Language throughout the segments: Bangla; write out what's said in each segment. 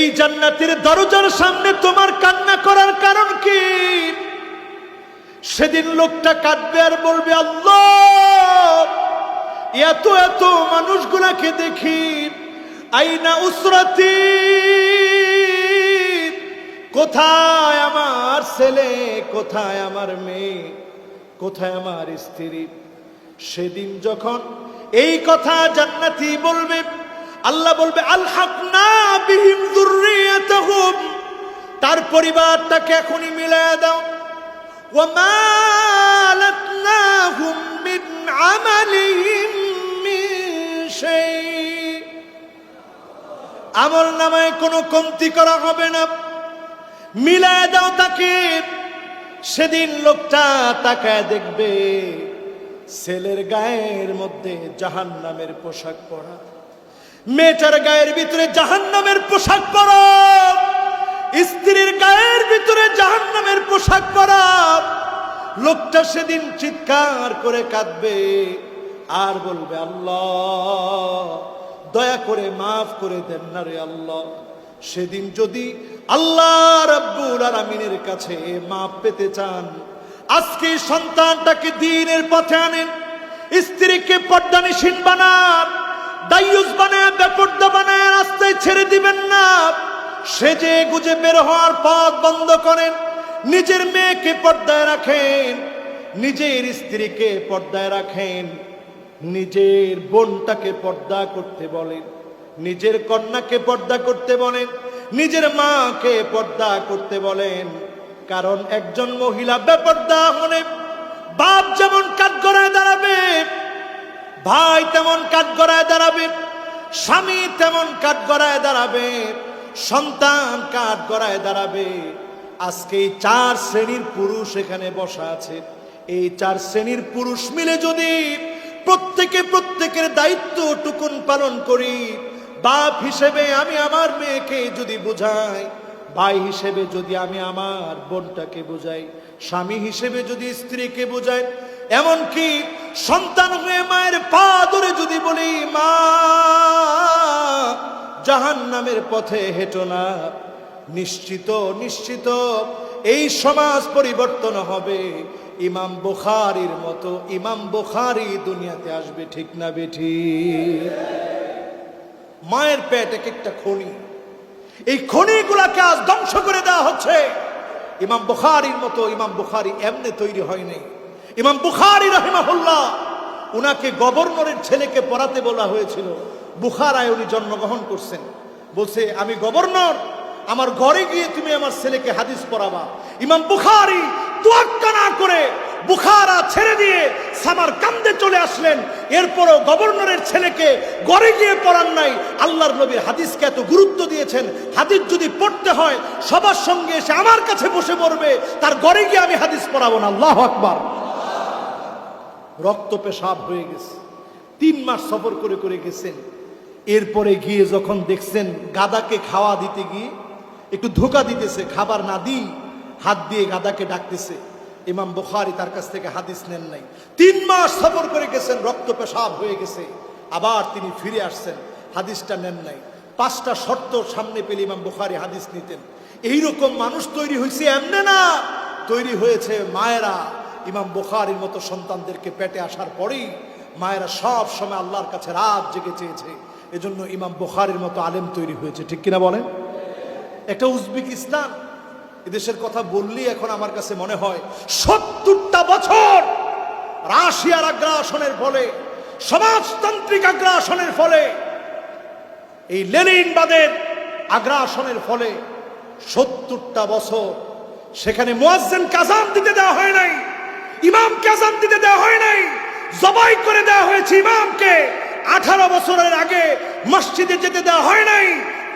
এই জান্নাতের দরজার সামনে তোমার কান্না করার কারণ কি? সেদিন লোকটা কাঁদবে আর বলবে, আল্লাহ, এত এত মানুষগুলাকে দেখি, আইনা উসরাতি, কোথায় আমার ছেলে, কোথায় আমার মেয়ে, কোথায় আমার স্ত্রী? সেদিন যখন এই কথা জান্নাতি বলবে, আল্লাহ বলবে, আলহাকনা বিহিম যুররিয়াতাহুম, তার পরিবারটাকে এখনই মিলায়া দাও। ওয়া মা লাতনাহুম মিন আমালিহিম মিন শাই, আমল নামায় কোনো কমতি করা হবে না, মিলায়া দাও তাকে। সেদিন লোকটা তাকায় দেখবে ছেলের গায়ের মধ্যে জাহান্নামের পোশাক পরা, মেয়েটার গায়ের ভিতরে জাহান্নামের পোশাক পরা, স্ত্রীর গায়ের ভিতরে জাহান্নামের পোশাক পরা। লোকটা সেদিন চিৎকার করে কাঁদবে আর বলবে, আল্লাহ, দয়া করে মাফ করে দেন না রে আল্লাহ। সেদিন যদি আল্লাহ রাব্বুল আলামিনের কাছে মাফ পেতে চান, আজকে সন্তানটাকে দ্বীনের পথে আনেন, স্ত্রীকে পর্দানিশীন বানান, দায়ুস বানায়, বেপর্দা বানায় রাস্তায় ছেড়ে দিবেন না। সেজে গুজে বের হওয়ার পথ বন্ধ করেন, নিজের মেয়েকে পর্দায় রাখেন, নিজের স্ত্রীকে পর্দায় রাখেন, নিজের বোনটাকে পর্দা করতে বলেন, নিজের কন্যাকে পর্দা করতে বলেন, নিজের মাকে পর্দা করতে বলেন। কারণ একজন মহিলা বেপর্দা হলে বাপ যেমন কাঠগড়ায় দাঁড়াবে, ভাই তেমন কাঠগড়ায় দাঁড়াবে, স্বামী তেমন কাঠগড়ায় দাঁড়াবে, সন্তান কাঠগড়ায় দাঁড়াবে। আজকে এই 4 শ্রেণীর পুরুষ এখানে বসা আছে। এই 4 শ্রেণীর পুরুষ মিলে যদি প্রত্যেকের দায়িত্ব টুকুন পালন করি, বাপ হিসেবে আমি আমার মেয়েকে যদি বুঝাই, ভাই হিসেবে যদি আমি আমার বোনটাকে বুঝাই, স্বামী হিসেবে যদি স্ত্রীকে বুঝাই, এমনকি সন্তান হয়ে মায়ের পা ধরে যদি বলি, মা, জাহান্নামের পথে হেঁটো না, নিশ্চিত নিশ্চিত এই সমাজ পরিবর্তন হবে। ইমাম বুখারীর মতো ইমাম বুখারী দুনিয়াতে আসবে, ঠিক না বেঠিক? মায়ের পেট এক একটা খনি, এই খনিগুলাকে আজ ধ্বংস করে দেওয়া হচ্ছে। ইমাম বুখারীর মতো ইমাম বুখারী এমনি তৈরি হয়নি। ইমাম বুখারী রাহিমাহুল্লাহ, উনাকে গভর্নরের ছেলেকে পড়াতে বলা হয়েছিল। বুখারায় উনি জন্মগ্রহণ করছেন। বলছে, আমি গভর্নর, আমার ঘরে গিয়ে তুমি আমার ছেলেকে হাদিস পড়াবা। ইমাম বুখারী তোয়াক্কা না করে বুখারা ছেড়ে দিয়ে সামারকান্দে চলে আসলেন। এরপরও গভর্নরের ছেলেকে ঘরে গিয়ে পড়ান নাই। আল্লাহর নবীর হাদিসকে এত গুরুত্ব দিয়েছেন, হাদিস যদি পড়তে হয় সবার সঙ্গে এসে আমার কাছে বসে পড়বে, তার ঘরে গিয়ে আমি হাদিস পড়াবো না। আল্লাহু আকবার। রক্ত পেশাব হয়ে গেছে। 3 মাস সফর করে করে গেছেন। এরপরে গিয়ে যখন দেখছেন গাদাকে খাওয়া দিতে গিয়ে একটু ধোকা দিতেছে, খাবার না দিই হাত দিয়ে গাদাকে ডাকতেছে, ইমাম বুখারী তার কাছ থেকে হাদিস নেন নাই। 3 মাস সফর করে গেছেন, রক্ত পেশাব হয়ে গেছে। আবার তিনি ফিরে আসছেন, হাদিসটা নেন নাই। 5টা শর্ত সামনে পেলে ইমাম বুখারী হাদিস নিতেন। এইরকম মানুষ তৈরি হয়েছে এমনি না, তৈরি হয়েছে মায়েরা। ইমাম বুখারীর মতো সন্তানদেরকে পেটে আসার পরেই মায়েরা সব সময় আল্লাহর কাছে রাত জেগে চেয়েছে। এজন্য ইমাম বুখারীর মতো আলেম তৈরি হয়েছে, ঠিক কিনা বলেন? একটা উজবেকিস্তান, এদেশের কথা বললেই এখন আমার কাছে মনে হয় 70টা বছর রাশিয়ার আগ্রাসনের ফলে, সমাজতান্ত্রিক আগ্রাসনের ফলে, এই লেনিনবাদের আগ্রাসনের ফলে 70টা বছর সেখানে মুয়াজ্জিনকে আযান দিতে দেওয়া হয় নাই, ইমামকে আযান দিতে দেওয়া হয় নাই, জবাই করে দেওয়া হয়েছে ইমামকে। 18 বছরের আগে মসজিদে যেতে দেওয়া হয় নাই,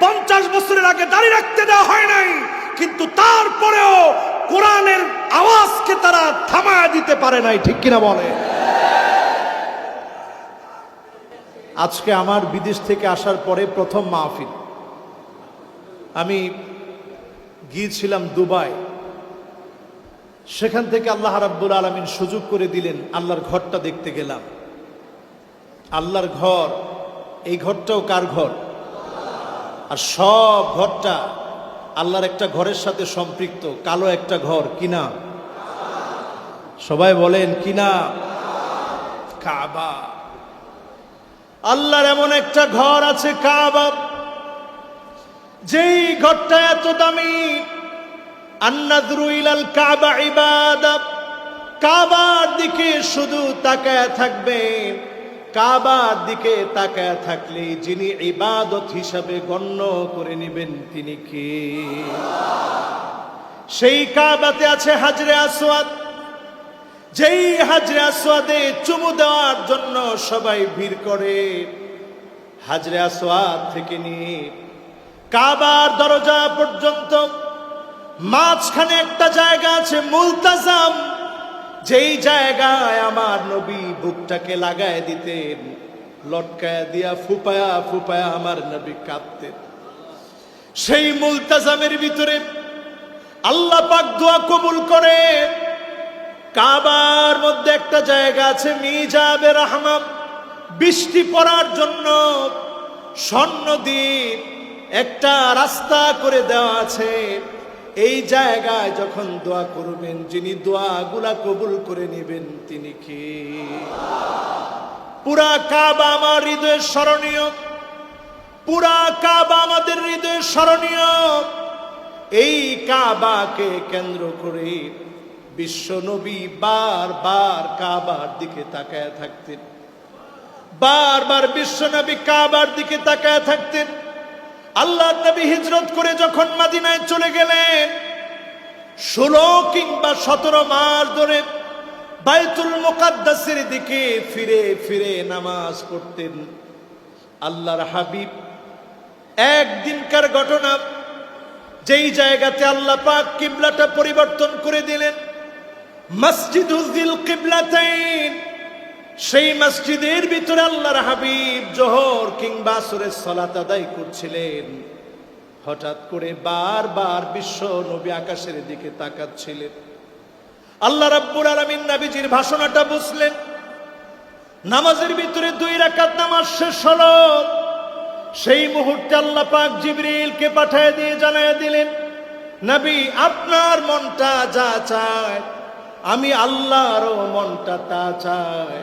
50 বছরের আগে দাঁড়িয়ে রাখতে দেওয়া হয় নাই। কিন্তু তারপরেও কোরআনের আওয়াজকে তারা থামায় দিতে পারে নাই, ঠিক কিনা বলে? আজকে আমার বিদেশ থেকে আসার পরে প্রথম মাহফিল। আমি গিয়েছিলাম দুবাই। সেখান থেকে আল্লাহ রাব্বুল আলামিন সুযোগ করে দিলেন, আল্লাহর ঘরটা দেখতে গেলাম। আল্লাহর ঘর, এই ঘরটাও কার ঘর? আর সব ঘরটা আল্লাহর একটা ঘরের সাথে সম্পৃক্ত, কালো একটা ঘর, কিনা? সবাই বলেন কিনা? কাবা। আল্লাহর এমন একটা ঘর আছে কাবা, যেই ঘরটা এত দামি। আন্নাযরু ইলাল কাবা ইবাদা, কাবার দিকে শুধু তাকায় থাকবে। কাবার দিকে তাকায় থাকলে যিনি ইবাদত হিসাবে গণ্য করে নেবেন তিনি কে? সেই কাবাতে আছে হাজরে আসওয়াদ, যেই হাজরে আসওয়াদে চুমু দেওয়ার জন্য সবাই ভিড় করে। হাজরে আসওয়াদ থেকে নিয়ে কাবার দরজা পর্যন্ত মাঝখানে একটা জায়গা আছে মুলতাজাম, যেই জায়গায় আমার নবী বুকটাকে লাগায় দিতেন, লটকায়া দিয়া ফুপায়া ফুপায়া আমার নবী কাঁদতেন। সেই মুলতাজামের ভিতরে আল্লাহ পাক দোয়া কবুল করে। কাবার মধ্যে একটা জায়গা আছে মিজাবে রাহমাত, বৃষ্টি পড়ার জন্য স্বর্ণ দিয়ে একটা রাস্তা করে দেওয়া আছে। এই জায়গায় যখন দোয়া করবেন, যিনি দোয়াগুলা কবুল করে নেবেন তিনি কে? পুরা কাবা আমার হৃদয়ের স্মরণীয়, পুরা কাবা আমাদের হৃদয়ের স্মরণীয়। এই কাবাকে কেন্দ্র করে বিশ্ব নবী বারবার কাবার দিকে তাকায় থাকতেন, বারবার বিশ্ব নবী কাবার দিকে তাকায় থাকতেন। আল্লাহর নবী হিজরত করে যখন মদিনায় চলে গেলেন, 16 কিংবা 17 মাস ধরে বাইতুল মুকাদ্দাসের দিকে ফিরে ফিরে নামাজ পড়তেন আল্লাহর হাবিব। একদিনকার ঘটনা, যেই জায়গাতে আল্লাহ পাক কিবলাটা পরিবর্তন করে দিলেন, মসজিদুল যিল কিবলাতাইন, সেই মসজিদের ভিতরে আল্লাহর হাবিব জোহর কিংবা আসরের সালাত আদায় করছিলেন। হঠাৎ করে বারবার বিশ্ব নবী আকাশের দিকে তাকাচ্ছিলেন। আল্লাহ রাব্বুল আলামিন নবীজির ভাষণটা বুঝলেন। নামাজের ভিতরে 2 রাকাত নামাজ শেষ হলো। সেই মুহূর্তে আল্লাহ পাক জিবরিলকে পাঠিয়ে দিয়ে জানায়া দিলেন, নবী আপনার মনটা যা চায় আমি আল্লাহরও মনটা তা চায়।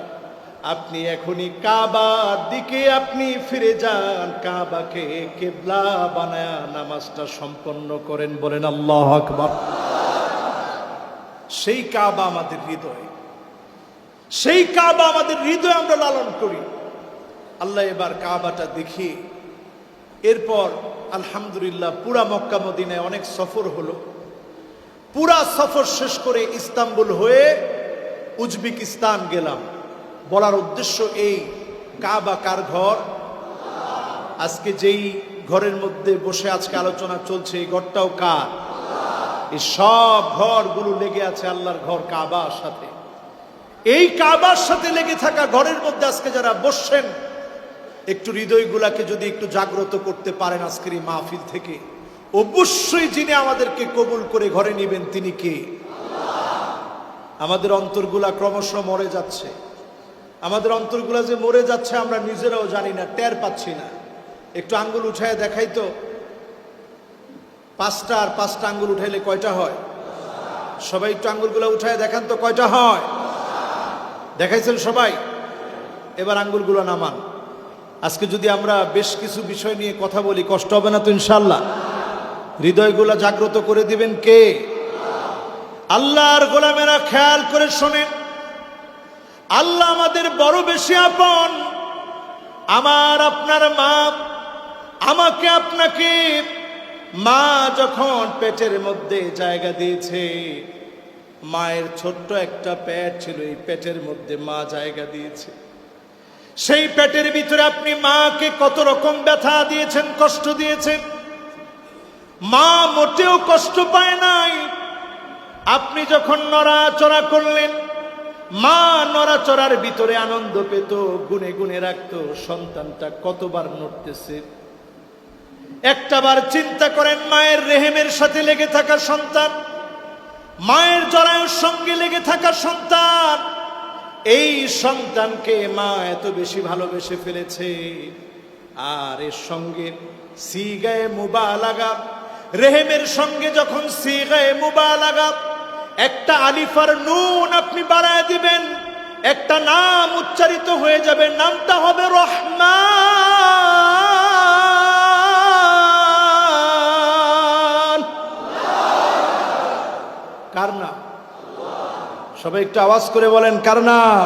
আপনি এখনই কাবার দিকে আপনি ফিরে যান, কাবাকে কিবলা বানায়া নামাজটা সম্পন্ন করেন। বলেন আল্লাহু আকবার। সেই কাবা আমাদের হৃদয়, সেই কাবা আমাদের হৃদয় আমরা লালন করি। আল্লাহ এবার কাবাটা দেখি। এরপর আলহামদুলিল্লাহ পুরা মক্কা মদিনায় অনেক সফর হলো। পুরা সফর শেষ করে ইস্তাম্বুল হয়ে উজবেকিস্তান গেলাম। বলার উদ্দেশ্য এই, কাবা কার ঘর? আজকে যেই ঘরের মধ্যে বসে আজকে আলোচনা চলছে, এই ঘরটাও কার? এই সব ঘরগুলো লেগে আছে আল্লাহর ঘর কাবার সাথে। এই কাবার সাথে লেগে থাকা ঘরের মধ্যে আজকে যারা বসছেন, একটু হৃদয়গুলাকে যদি একটু জাগ্রত করতে পারেন আজকের এই মাহফিল থেকে, অবশ্যই যিনি আমাদেরকে কবুল করে ঘরে নেবেন তিনি কে? আমাদের অন্তরগুলা ক্রমশ মরে যাচ্ছে। আমাদের অন্তরগুলা যে মরে যাচ্ছে আমরা নিজেরাও জানি না, টের পাচ্ছি না। একটু আঙ্গুল উঠায় দেখাই তো, 5টা আর 5টা আঙ্গুল উঠাইলে কয়টা হয়? সবাই একটু আঙ্গুলগুলা উঠায় দেখান তো কয়টা হয়। দেখাইছেন সবাই? এবার আঙ্গুলগুলো নামান। আজকে যদি আমরা বেশ কিছু বিষয় নিয়ে কথা বলি, কষ্ট হবে না তো ইনশাআল্লাহ? হৃদয়গুলা জাগ্রত করে দিবেন কে? আল্লাহর গোলামেরা খেয়াল করে শোনেন, আল্লাহ আমাদের বড় বেশি আপন। আমার আপনার মা, আমাকে আপনাকে মা যখন পেটের মধ্যে জায়গা দিয়েছে, মায়ের ছোট্ট একটা পেট ছিল, এই পেটের মধ্যে মা জায়গা দিয়েছে। সেই পেটের ভিতরে আপনি মাকে কত রকম ব্যথা দিয়েছেন, কষ্ট দিয়েছেন। মা মোটেও কষ্ট পায় নাই। আপনি যখন নড়াচড়া করলেন, মা নড়াচড়ার ভিতরে আনন্দ পেত, গুনে গুনে রাখতো সন্তানটা কতবার নড়তেছে। একটাবার চিন্তা করেন, মায়ের রেহেমের সাথে লেগে থাকা সন্তান, মায়ের জরায়ুর সঙ্গে লেগে থাকা সন্তান, এই সন্তানকে মা এত বেশি ভালোবেসে ফেলেছে। আর এর সঙ্গে সিগায়ে মুবালাগা, রেহেমের সঙ্গে যখন সিগায়ে মুবালাগা একটা আলিফ আর নুন আপনি বাড়ায় দিবেন, একটা নাম উচ্চারিত হয়ে যাবে, নামটা হবে রহমান। কার নাম? সবাই একটু আওয়াজ করে বলেন, কার নাম?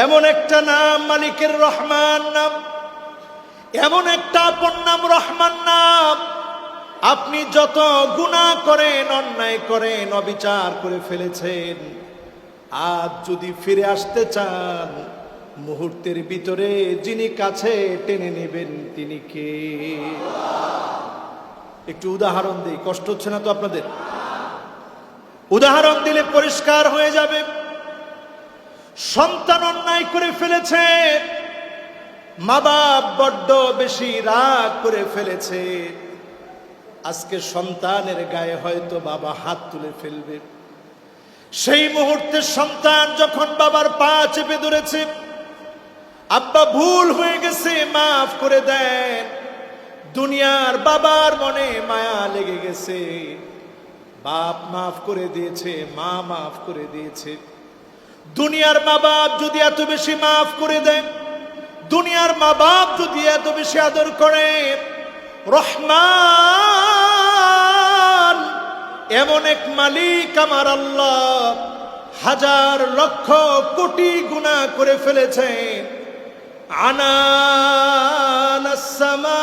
এমন একটা নাম মালিকের রহমান নাম, এমন একটা আপন নাম রহমান নাম। আপনি যত গুনাহ করেন, অন্যায় করেন, অবিচার করে ফেলেছেন, আজ যদি ফিরে আসতে চান, মুহূর্তের ভিতরে যিনি কাছে টেনে নেবেন তিনি কে? একটু উদাহরণ দিই, কষ্ট হচ্ছে না তো আপনাদের? উদাহরণ দিলে পরিষ্কার হয়ে যাবে। সন্তান অন্যায় করে ফেলেছে, মা বাপ বড্ড বেশি রাগ করে ফেলেছে, আজকে সন্তানের গায়ে হয়তো বাবা হাত তুলে ফেলবে। সেই মুহূর্তে সন্তান যখন বাবার পা চেপে ধরেছে, আব্বা ভুল হয়ে গেছে, মাফ করে দেন, দুনিয়ার বাবার মনে মায়া লেগে গেছে, বাপ মাফ করে দিয়েছে, মা মাফ করে দিয়েছে। দুনিয়ার মা বাপ যদি এত বেশি মাফ করে দেন, দুনিয়ার মা বাপ যদি এত বেশি আদর করে, রহমান এমন এক মালিক আমার আল্লাহ হাজার লক্ষ কোটি গুনাহ করে ফেলেছে, আনানাস সামা,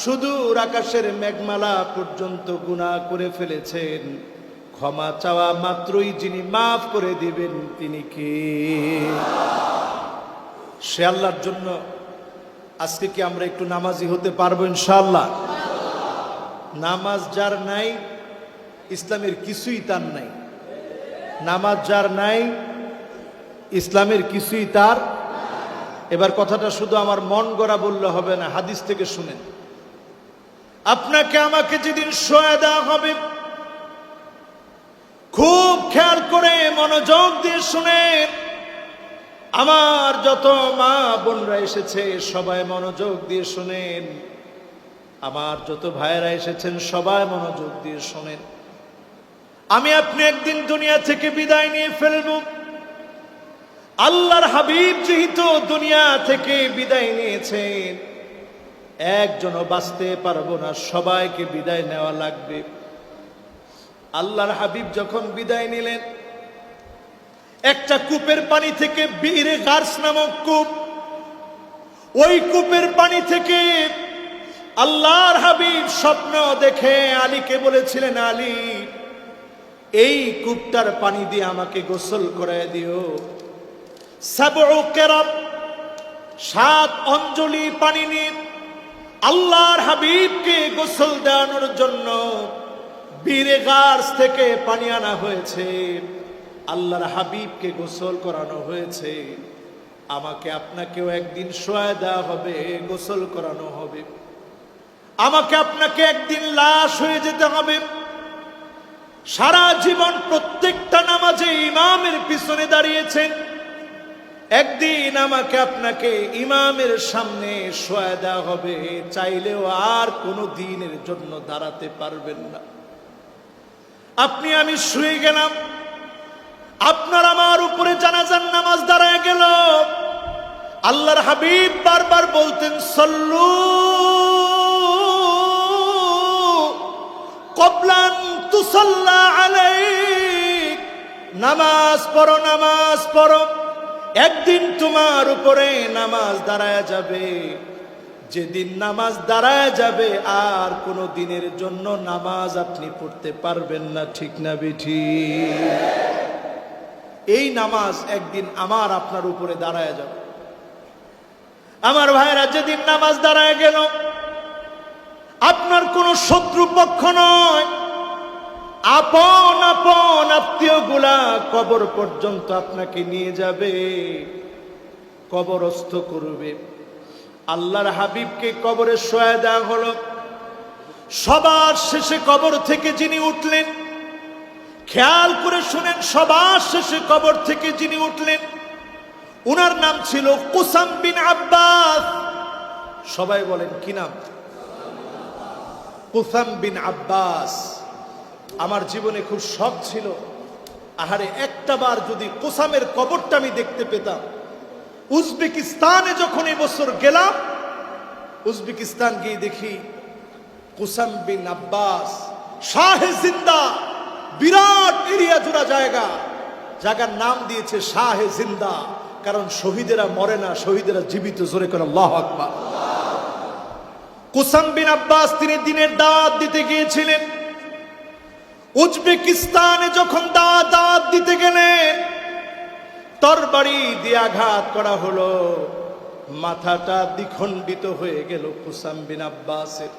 সুদূর আকাশের মেঘমালা পর্যন্ত গুনাহ করে ফেলেছেন, ক্ষমা চাওয়া মাত্রই যিনি মাফ করে দিবেন তিনি কে? সে আল্লাহর জন্য আজকে কি আমরা একটু নামাজি হতে পারবো ইনশাআল্লাহ? নামাজ যার নাই, ইসলামের কিছুই তার নাই। নামাজ যার নাই, ইসলামের কিছুই তার। এবার কথাটা শুধু আমার মন গড়া বললে হবে না, হাদিস থেকে শুনেন। আপনাকে আমাকে যেদিন শোয়া দেওয়া হবে, খুব খেয়াল করে মনোযোগ দিয়ে শুনেন। আমার যত মা বোনরা এসেছে সবাই মনোযোগ দিয়ে শুনেন, আমার যত ভাইয়েরা এসেছেন সবাই মনোযোগ দিয়ে শোনেন। আমি আপনি একদিন দুনিয়া থেকে বিদায় নিয়ে ফেলব। আল্লাহর হাবিব যেহেতু দুনিয়া থেকে বিদায় নিয়েছেন, একজনও বাঁচতে পারবো না, সবাইকে বিদায় নেওয়া লাগবে। আল্লাহর হাবিব যখন বিদায় নিলেন, একটা কূপের পানি থেকে, বীরে গার্স নামক কূপ, ওই কূপের পানি থেকে আল্লাহর হাবিব স্বপ্ন দেখে আলীকে বলেছিলেন, আলী এই কূপটার পানি দিয়ে আমাকে গোসল করায় দিও। সাবউ কেরাম, 7 অঞ্জলি পানি নিয়ে আল্লাহর হাবিবকে গোসল দেওয়ানোর জন্য বীরে গার্স থেকে পানি আনা হয়েছে, আল্লাহর হাবিবকে গোসল করানো হয়েছে। আমাকে আপনাকেও একদিন শোয়া দেওয়া হবে, গোসল করানো হবে। আমাকে আপনাকে একদিন লাশ হয়ে যেতে হবে। সারা জীবন প্রত্যেকটা নামাজে ইমামের পিছনে দাঁড়িয়েছেন, একদিন আমাকে আপনাকে ইমামের সামনে শোয়া দেওয়া হবে, চাইলেও আর কোনো দিনের জন্য দাঁড়াতে পারবেন না। আপনি আমি শুয়ে গেলাম, আপনার আমার উপরে জানাজার নামাজ দাঁড়ায় গেল। আল্লাহর হাবিব বারবার বলতেন, সল্লু কবলান তুসাল্লা আলাইক, নামাজ পড়ো, নামাজ পড়ো। একদিন তোমার উপরে নামাজ দাঁড়ায় যাবে, যেদিন নামাজ দাঁড়ায় যাবে আর কোনো দিনের জন্য নামাজ আপনি পড়তে পারবেন না, ঠিক না বেঠি? এই নামাজ একদিন আমার আপনার উপরে দাঁড়ায় যাবে। আমার ভাইরা, যেদিন নামাজ দাঁড়ায় গেল, আপনার কোনো শত্রু পক্ষ নয়, আপন আপন আত্মীয় গুলা কবর পর্যন্ত আপনাকে নিয়ে যাবে, কবরস্থ করবে। আল্লাহর হাবিবকে কবরে শোয়া দেওয়া হলো। সবার শেষে কবর থেকে যিনি উঠলেন, খেয়াল করে শুনেন, সবার শেষে কবর থেকে যিনি উঠলেন, উনার নাম ছিল কুসাম বিন আব্বাস। সবাই বলেন কি নাম? কুসাম বিন আব্বাস। আমার জীবনে খুব শখ ছিল, আহারে একটা বার যদি কুসামের কবরটা আমি দেখতে পেতাম। উজবেকিস্তানে যখন এই বছর গেলাম, উজবেকিস্তান গিয়ে দেখি কুসাম বিন আব্বাস শাহে জিন্দা, বিরাট এরিয়া জুড়া জায়গা, জায়গার নাম দিয়েছে শাহে জিন্দা, কারণ শহীদেরা মরে না, শহীদেরা জীবিত। জোরে করে আল্লাহু আকবার। কুসাম বিন আব্বাস তিনি দিনের দাওয়াত দিতে গিয়েছিলেন। উজবেকিস্তানে যখন দাওয়াত দিতে গেলেন, তরবারি দিয়ে আঘাত করা হলো, মাথাটা দ্বিখণ্ডিত হয়ে গেল। কুসাম বিন আব্বাসের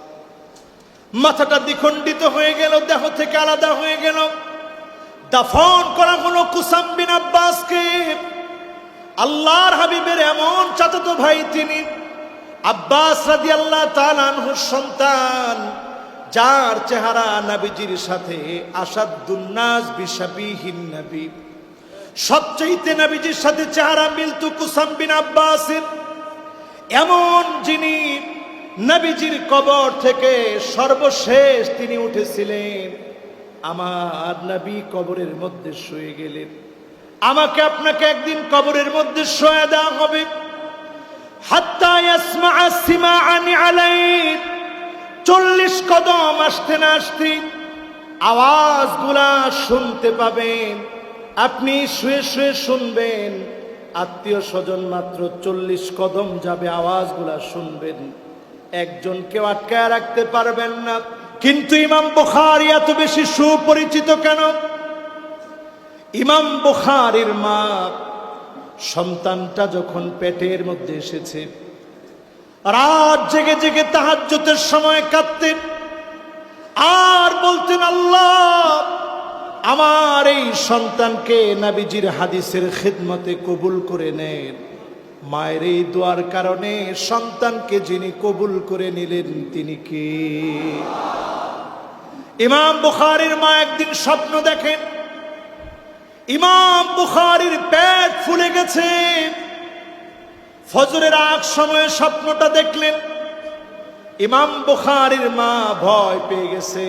মাথাটা দ্বিখণ্ডিত হয়ে গেল, দেহ থেকে আলাদা হয়ে গেল। দাফন করা হলো কুসাম বিন আব্বাসকে। আল্লাহর হাবিবের এমন চাচাতো ভাই তিনি, আব্বাস রাদিয়াল্লাহু তাআলা আনহুর সন্তান, যার চেহারা নবীজির সাথে আসাদুন নাস বিশাবিহিন নবী, সবচাইতে নবীজির সাথে চেহারা মিলতো কুসাম বিন আব্বাসের। এমন যিনি নবীজির কবর থেকে সর্বশেষ তিনি উঠেছিলেন। আমার নবী কবরের মধ্যে শুয়ে গেলেন, আমাকে আপনাকে একদিন কবরের মধ্যে শোয়া দেওয়া হবে। হাত্তা ইয়াসমাআ সিমাআন আলাইহি, 40 কদম আসতে না আসতে আওয়াজগুলা শুনতে পাবেন। আপনি শুয়ে শুয়ে শুনবেন, আত্মীয় স্বজন মাত্র 40 কদম যাবে, আওয়াজগুলা শুনবেন। একজন কেউ আটকায় রাখতে পারবেন না। কিন্তু ইমাম বুখারী এত বেশি সুপরিচিত কেন? ইমাম বুখারীর মা সন্তানটা যখন পেটের মধ্যে এসেছে, রাত জেগে জেগে তাহাজ্জুদের সময় কাঁদতেন আর বলতেন, আল্লাহ আমার এই সন্তানকে নবীজির হাদিসের খিদমতে কবুল করে নেন। মায়ের এই দোয়ার কারণে সন্তানকে যিনি কবুল করে নিলেন তিনি কে? ইমাম বুখারীর মা একদিন স্বপ্ন দেখেন, ইমাম বুখারীর পেট ফুলে গেছে। ফজরের আগ সময়ে স্বপ্নটা দেখলেন। ইমাম বুখারীর মা ভয় পেয়ে গেছে,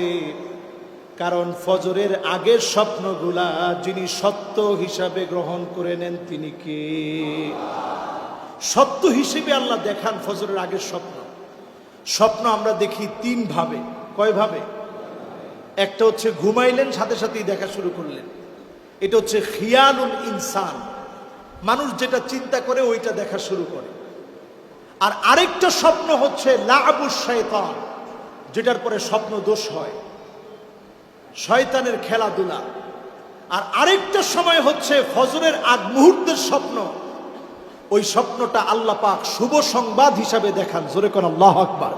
কারণ ফজরের আগের স্বপ্নগুলা যিনি সত্য হিসাবে গ্রহণ করে নেন তিনি কে? সত্য হিসেবে আল্লাহ দেখান ফজরের আগের স্বপ্ন। স্বপ্ন আমরা দেখি 3 ভাবে। কয় ভাবে? একটা হচ্ছে ঘুমাইলেন, সাথে সাথেই দেখা শুরু করলেন, এটা হচ্ছে খিয়ালুল ইনসান, মানুষ যেটা চিন্তা করে ওইটা দেখা শুরু করে। আর আরেকটা স্বপ্ন হচ্ছে লাআবুশ শাইতান, যেটার পরে স্বপ্ন দোষ হয়, শয়তানের খেলাধুলা। আর আরেকটা সময় হচ্ছে ফজরের আগ মুহূর্তের স্বপ্ন, ওই স্বপ্নটা আল্লাহ পাক শুভ সংবাদ হিসাবে দেখান। জোরে কোন আল্লাহু আকবার।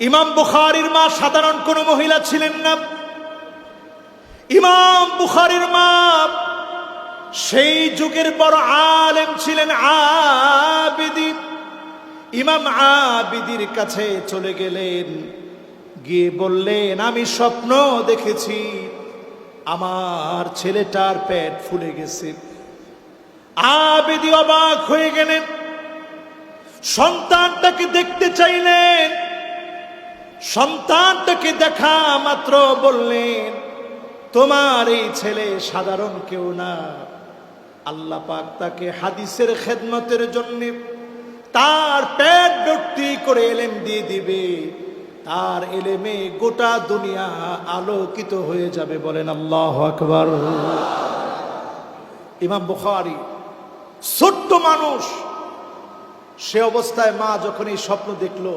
ইমাম বুখারীর মা সাধারণ কোনো মহিলা ছিলেন না। ইমাম বুখারীর মা সেই যুগের বড় আলেম ছিলেন, আবিদি। ইমাম আবিদির কাছে চলে গেলেন, গিয়ে বললেন, আমি স্বপ্ন দেখেছি আমার ছেলেটার পেট ফুলে গেছে। আবিদি অবাক হয়ে গেলেন, সন্তানটাকে দেখতে চাইলেন। সন্তানটাকে দেখা মাত্র বললেন, তোমার এই ছেলে সাধারণ কেউ না, আল্লাহ পাক তাকে হাদিসের খেদমতের জন্য তার পেট ভর্তি করে এলেম দিয়ে দিবে, তার এলেমে গোটা দুনিয়া আলোকিত হয়ে যাবে। বলেন আল্লাহু আকবার। ইমাম বুখারী ছোট্ট মানুষ, সে অবস্থায় মা যখন এই স্বপ্ন দেখলো,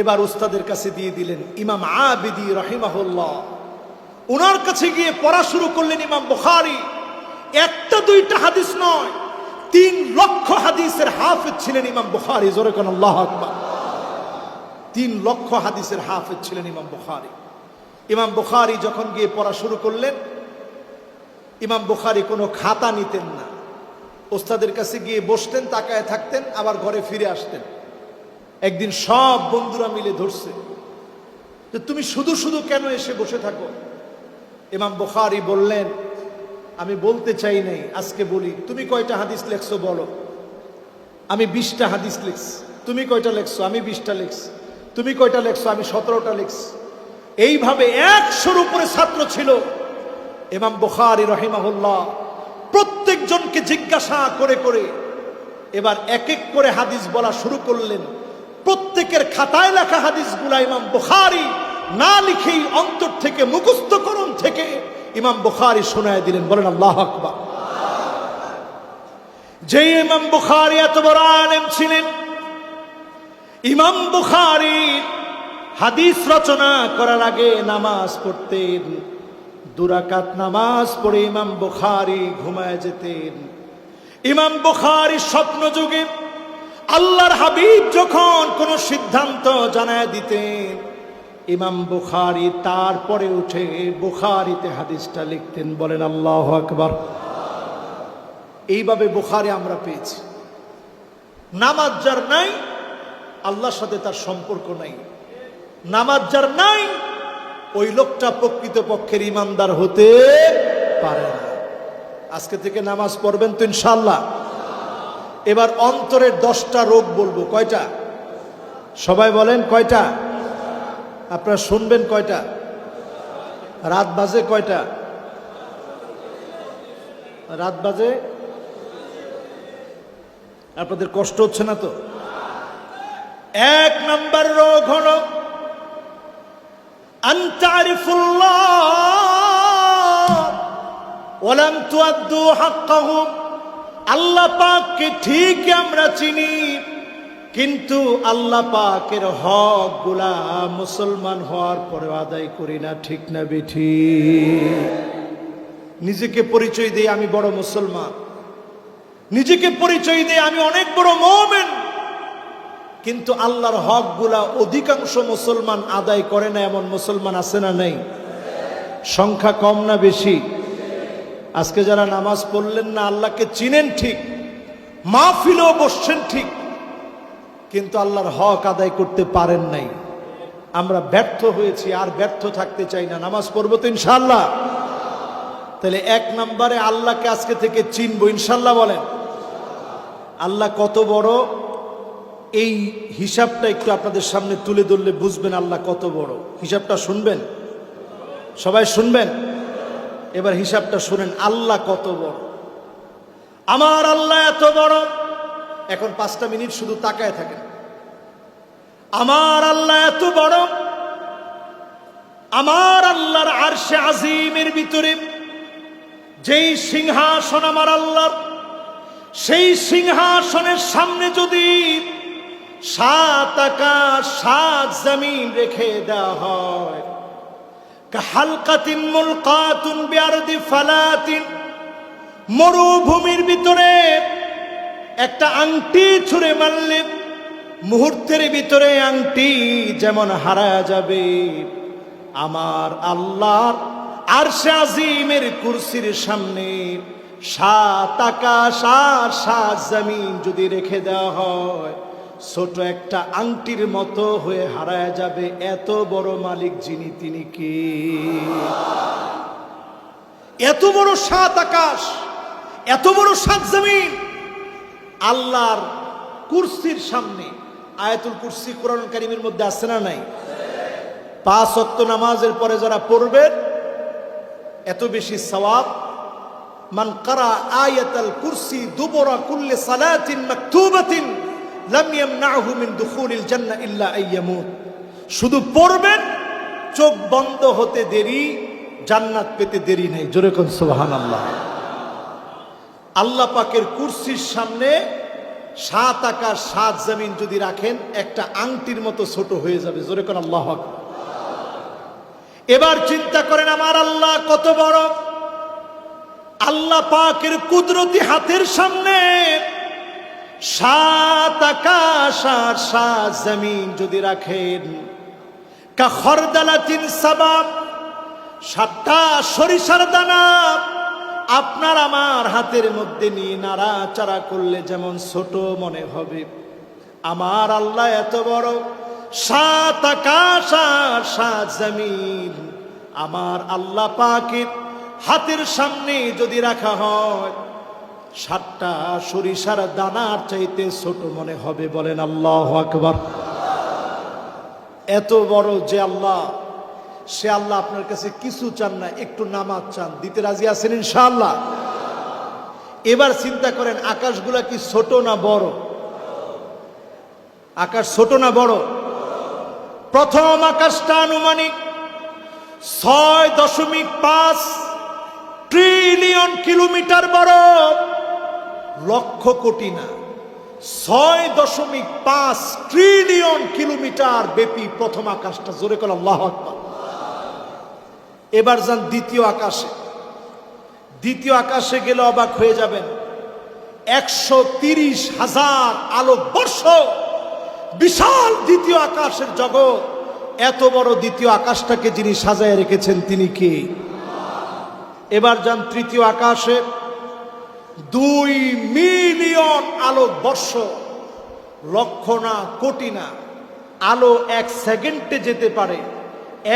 এবার উস্তাদের কাছে দিয়ে দিলেন। ইমাম আবিদি রাহিমাহুল্লাহ ওনার কাছে গিয়ে পড়া শুরু করলেন। ইমাম বুখারী একটা দুইটা হাদিস নয়, 3 লক্ষ হাদিসের হাফেজ ছিলেন ইমাম বুখারী। জোরে কোন আল্লাহু আকবার। 3 লক্ষ হাদিসের হাফেজ ছিলেন ইমাম বুখারী। ইমাম বুখারী যখন গিয়ে পড়া শুরু করলেন, ইমাম বুখারী কোনো খাতা নিতেন না, ওস্তাদের কাছে গিয়ে বসতেন, তাকায় থাকতেন, আবার ঘরে ফিরে আসতেন। একদিন সব বন্ধুরা মিলে ধরছে যে তুমি শুধু শুধু কেন এসে বসে থাকো? ইমাম বুখারী বললেন, আমি বলতে চাই নাই, আজকে বলি। তুমি কয়টা হাদিস লেখছো বলো? আমি 20টা হাদিস লিখছি। তুমি কয়টা লেখছো? আমি 20টা লিখছি। তুমি কয়টা লেখছো? আমি 17টা লিখছি। এইভাবে 100-র উপরে ছাত্র ছিল। ইমাম বুখারী রাহিমাহুল্লাহ প্রত্যেকজনকে জিজ্ঞাসা করে করে এবার এক এক করে হাদিস বলা শুরু করলেন। প্রত্যেকের খাতায় লেখা হাদিসগুলা ইমাম বুখারী না লিখেই অন্তর থেকে, মুখস্থকরণ থেকে ইমাম বুখারী শোনায় দিলেন। বলেন আল্লাহু আকবার। যে ইমাম বুখারী এত বড় আলেম ছিলেন, ইমাম বুখারী হাদিস রচনা করার আগে নামাজ পড়তেন। 2 রাকাত নামাজ পড়ে ইমাম বুখারী ঘুমায় যেতেন। ইমাম বুখারী স্বপ্ন যুগে আল্লাহর হাবিব যখন কোন সিদ্ধান্ত জানায় দিতেন, ইমাম বুখারী তারপরে উঠে বুখারীতে হাদিসটা লিখতেন। বলেন আল্লাহু আকবার। এইভাবে বুখারী আমরা পেয়েছি। নামাজ যার নাই, আল্লাহর সাথে তার সম্পর্ক নাই। নামাজ যার নাই, ওই লোকটা প্রকৃতপক্ষের ইমানদার হতে পারে না। আজকে থেকে নামাজ পড়বেন তো ইনশাআল্লাহ। এবার অন্তরের 10টা রোগ বলবো। কয়টা? সবাই বলেন কয়টা? আপনারা শুনবেন কয়টা? রাত বাজে কয়টা? রাত বাজে। আপনাদের কষ্ট হচ্ছে না তো? 1 নম্বর রোগ হলো আন তারিফুল্লাহ ওয়া লাম তুআদ্দু হাক্কাহু। আল্লাহ পাককে ঠিক আমরা চিনি, কিন্তু আল্লাহ পাকের হক গুলা মুসলমান হওয়ার পরে আদায় করি না। ঠিক না বেঠিক? নিজেকে পরিচয় দেই আমি বড় মুসলমান, নিজেকে পরিচয় দেই আমি অনেক বড় মুমিন, কিন্তু আল্লাহর হক গুলা অধিকাংশ মুসলমান আদায় করে না। এমন মুসলমান আছে না নাই? সংখ্যা কম না বেশি? আজকে যারা নামাজ পড়লেন না, আল্লাহকে চিনেন ঠিক, মাহফিলেও বসছেন ঠিক, কিন্তু আল্লাহর হক আদায় করতে পারেন নাই। আমরা ব্যর্থ হয়েছি, আর ব্যর্থ থাকতে চাই না। নামাজ পড়বো তো ইনশাআল্লাহ। তাহলে 1 নম্বরে আল্লাহকে আজকে থেকে চিনবো ইনশাআল্লাহ। বলেন আল্লাহ কত বড়, এই হিসাবটা একটু আপনাদের সামনে তুলে ধরলে বুঝবেন আল্লাহ কত বড়। হিসাবটা শুনবেন, সবাই শুনবেন। এবার হিসাবটা শুনেন, আল্লাহ কত বড়। আমার আল্লাহ এত বড়। এখন 5টা মিনিট শুধু তাকায় থাকেন। আমার আল্লাহ এত বড়, আমার আল্লাহর আরশে আজিমের ভিতরে যেই সিংহাসন আমার আল্লাহর, সেই সিংহাসনের সামনে যদি 7 আকাশ 7 জমিন রেখে দেওয়া হয়, কাহালকাতিন মুলকাতুন বিআরদি ফালাতিন, মরুভূমির ভিতরে একটা আংটি ছুঁড়ে মারলে মুহূর্তের ভিতরে আংটি যেমন হারায় যাবে, আমার আল্লাহর আরশে আজিমের কুরসির সামনে 7 আকাশ আর 7 জমিন যদি রেখে দেওয়া হয়, ছোট একটা আংটির মতো হয়ে হারায় যাবে। এত বড় মালিক যিনি, তিনি কে? এত বড় 7 আকাশ, এত বড় 7 জমিন আল্লাহর কুরসির সামনে। আয়াতুল কুরসি কোরআন কারীমের মধ্যে আছে না নাই? 5 ওয়াক্ত নামাজের পরে যারা পড়বেন এত বেশি সওয়াব। মান কারা আয়াতুল কুরসি দুবরা কুল্লি সালাতিন মাকতুবাতিন লাম ইয়ামনাহু মিন দুখুলিল জান্নাহ ইল্লা আইয়ামুত। শুধু পড়বেন, চোখ বন্ধ হতে দেরি, জান্নাত পেতে দেরি নেই। জোরে কোন সুবহানাল্লাহ। আল্লাহ পাকের কুরসির সামনে 7 আকাশ 7 জমিন যদি রাখেন, একটা আংটির মতো ছোট হয়ে যাবে। জোরে কোন আল্লাহু আকবার। এবার চিন্তা করেন আমার আল্লাহ কত বড়। আল্লাহ পাকের কুদরতি হাতের সামনে 7 আকাশ আর 7 জমিন যদি রাখেন, কা খরদালাতিন সাবাব, 7টা সরিষার দানা আপনার আমার হাতের মধ্যে নিয়ে নাড়াচাড়া করলে যেমন ছোট মনে হবে, আমার আল্লাহ এত বড়। 7 আকাশ আর 7 জমিন আমার আল্লাহ পাকের হাতের সামনে যদি রাখা হয় 7টা সরিষার দানার চাইতে ছোট মনে হবে। বলেন আল্লাহু আকবার। এত বড় যে আল্লাহ, সে আল্লাহ আপনার কাছে কিছু চান না, একটু নামাজ চান, দিতে রাজি আছেন ইনশাআল্লাহ? এবার চিন্তা করেন আকাশগুলা কি ছোট না বড়? আকাশ ছোট না বড়? প্রথম আকাশটা আনুমানিক 6.5 ট্রিলিয়ন কিলোমিটার বড়, লক্ষ কোটি না, 6.5 ট্রিলিয়ন কিলোমিটার ব্যাপী প্রথম আকাশটা। জোরে করে আল্লাহু আকবার। এবার যান দ্বিতীয় আকাশে। দ্বিতীয় আকাশে গেলে অবাক হয়ে যাবেন, 130,000 আলোকবর্ষ বিশাল দ্বিতীয় আকাশের জগৎ। এত বড় দ্বিতীয় আকাশটাকে যিনি সাজায় রেখেছেন তিনি কে? এবার যান তৃতীয় আকাশে, 2 মিলিয়ন আলোকবর্ষ, লক্ষ না কোটি না, আলো 1 সেকেন্ডে যেতে পারে।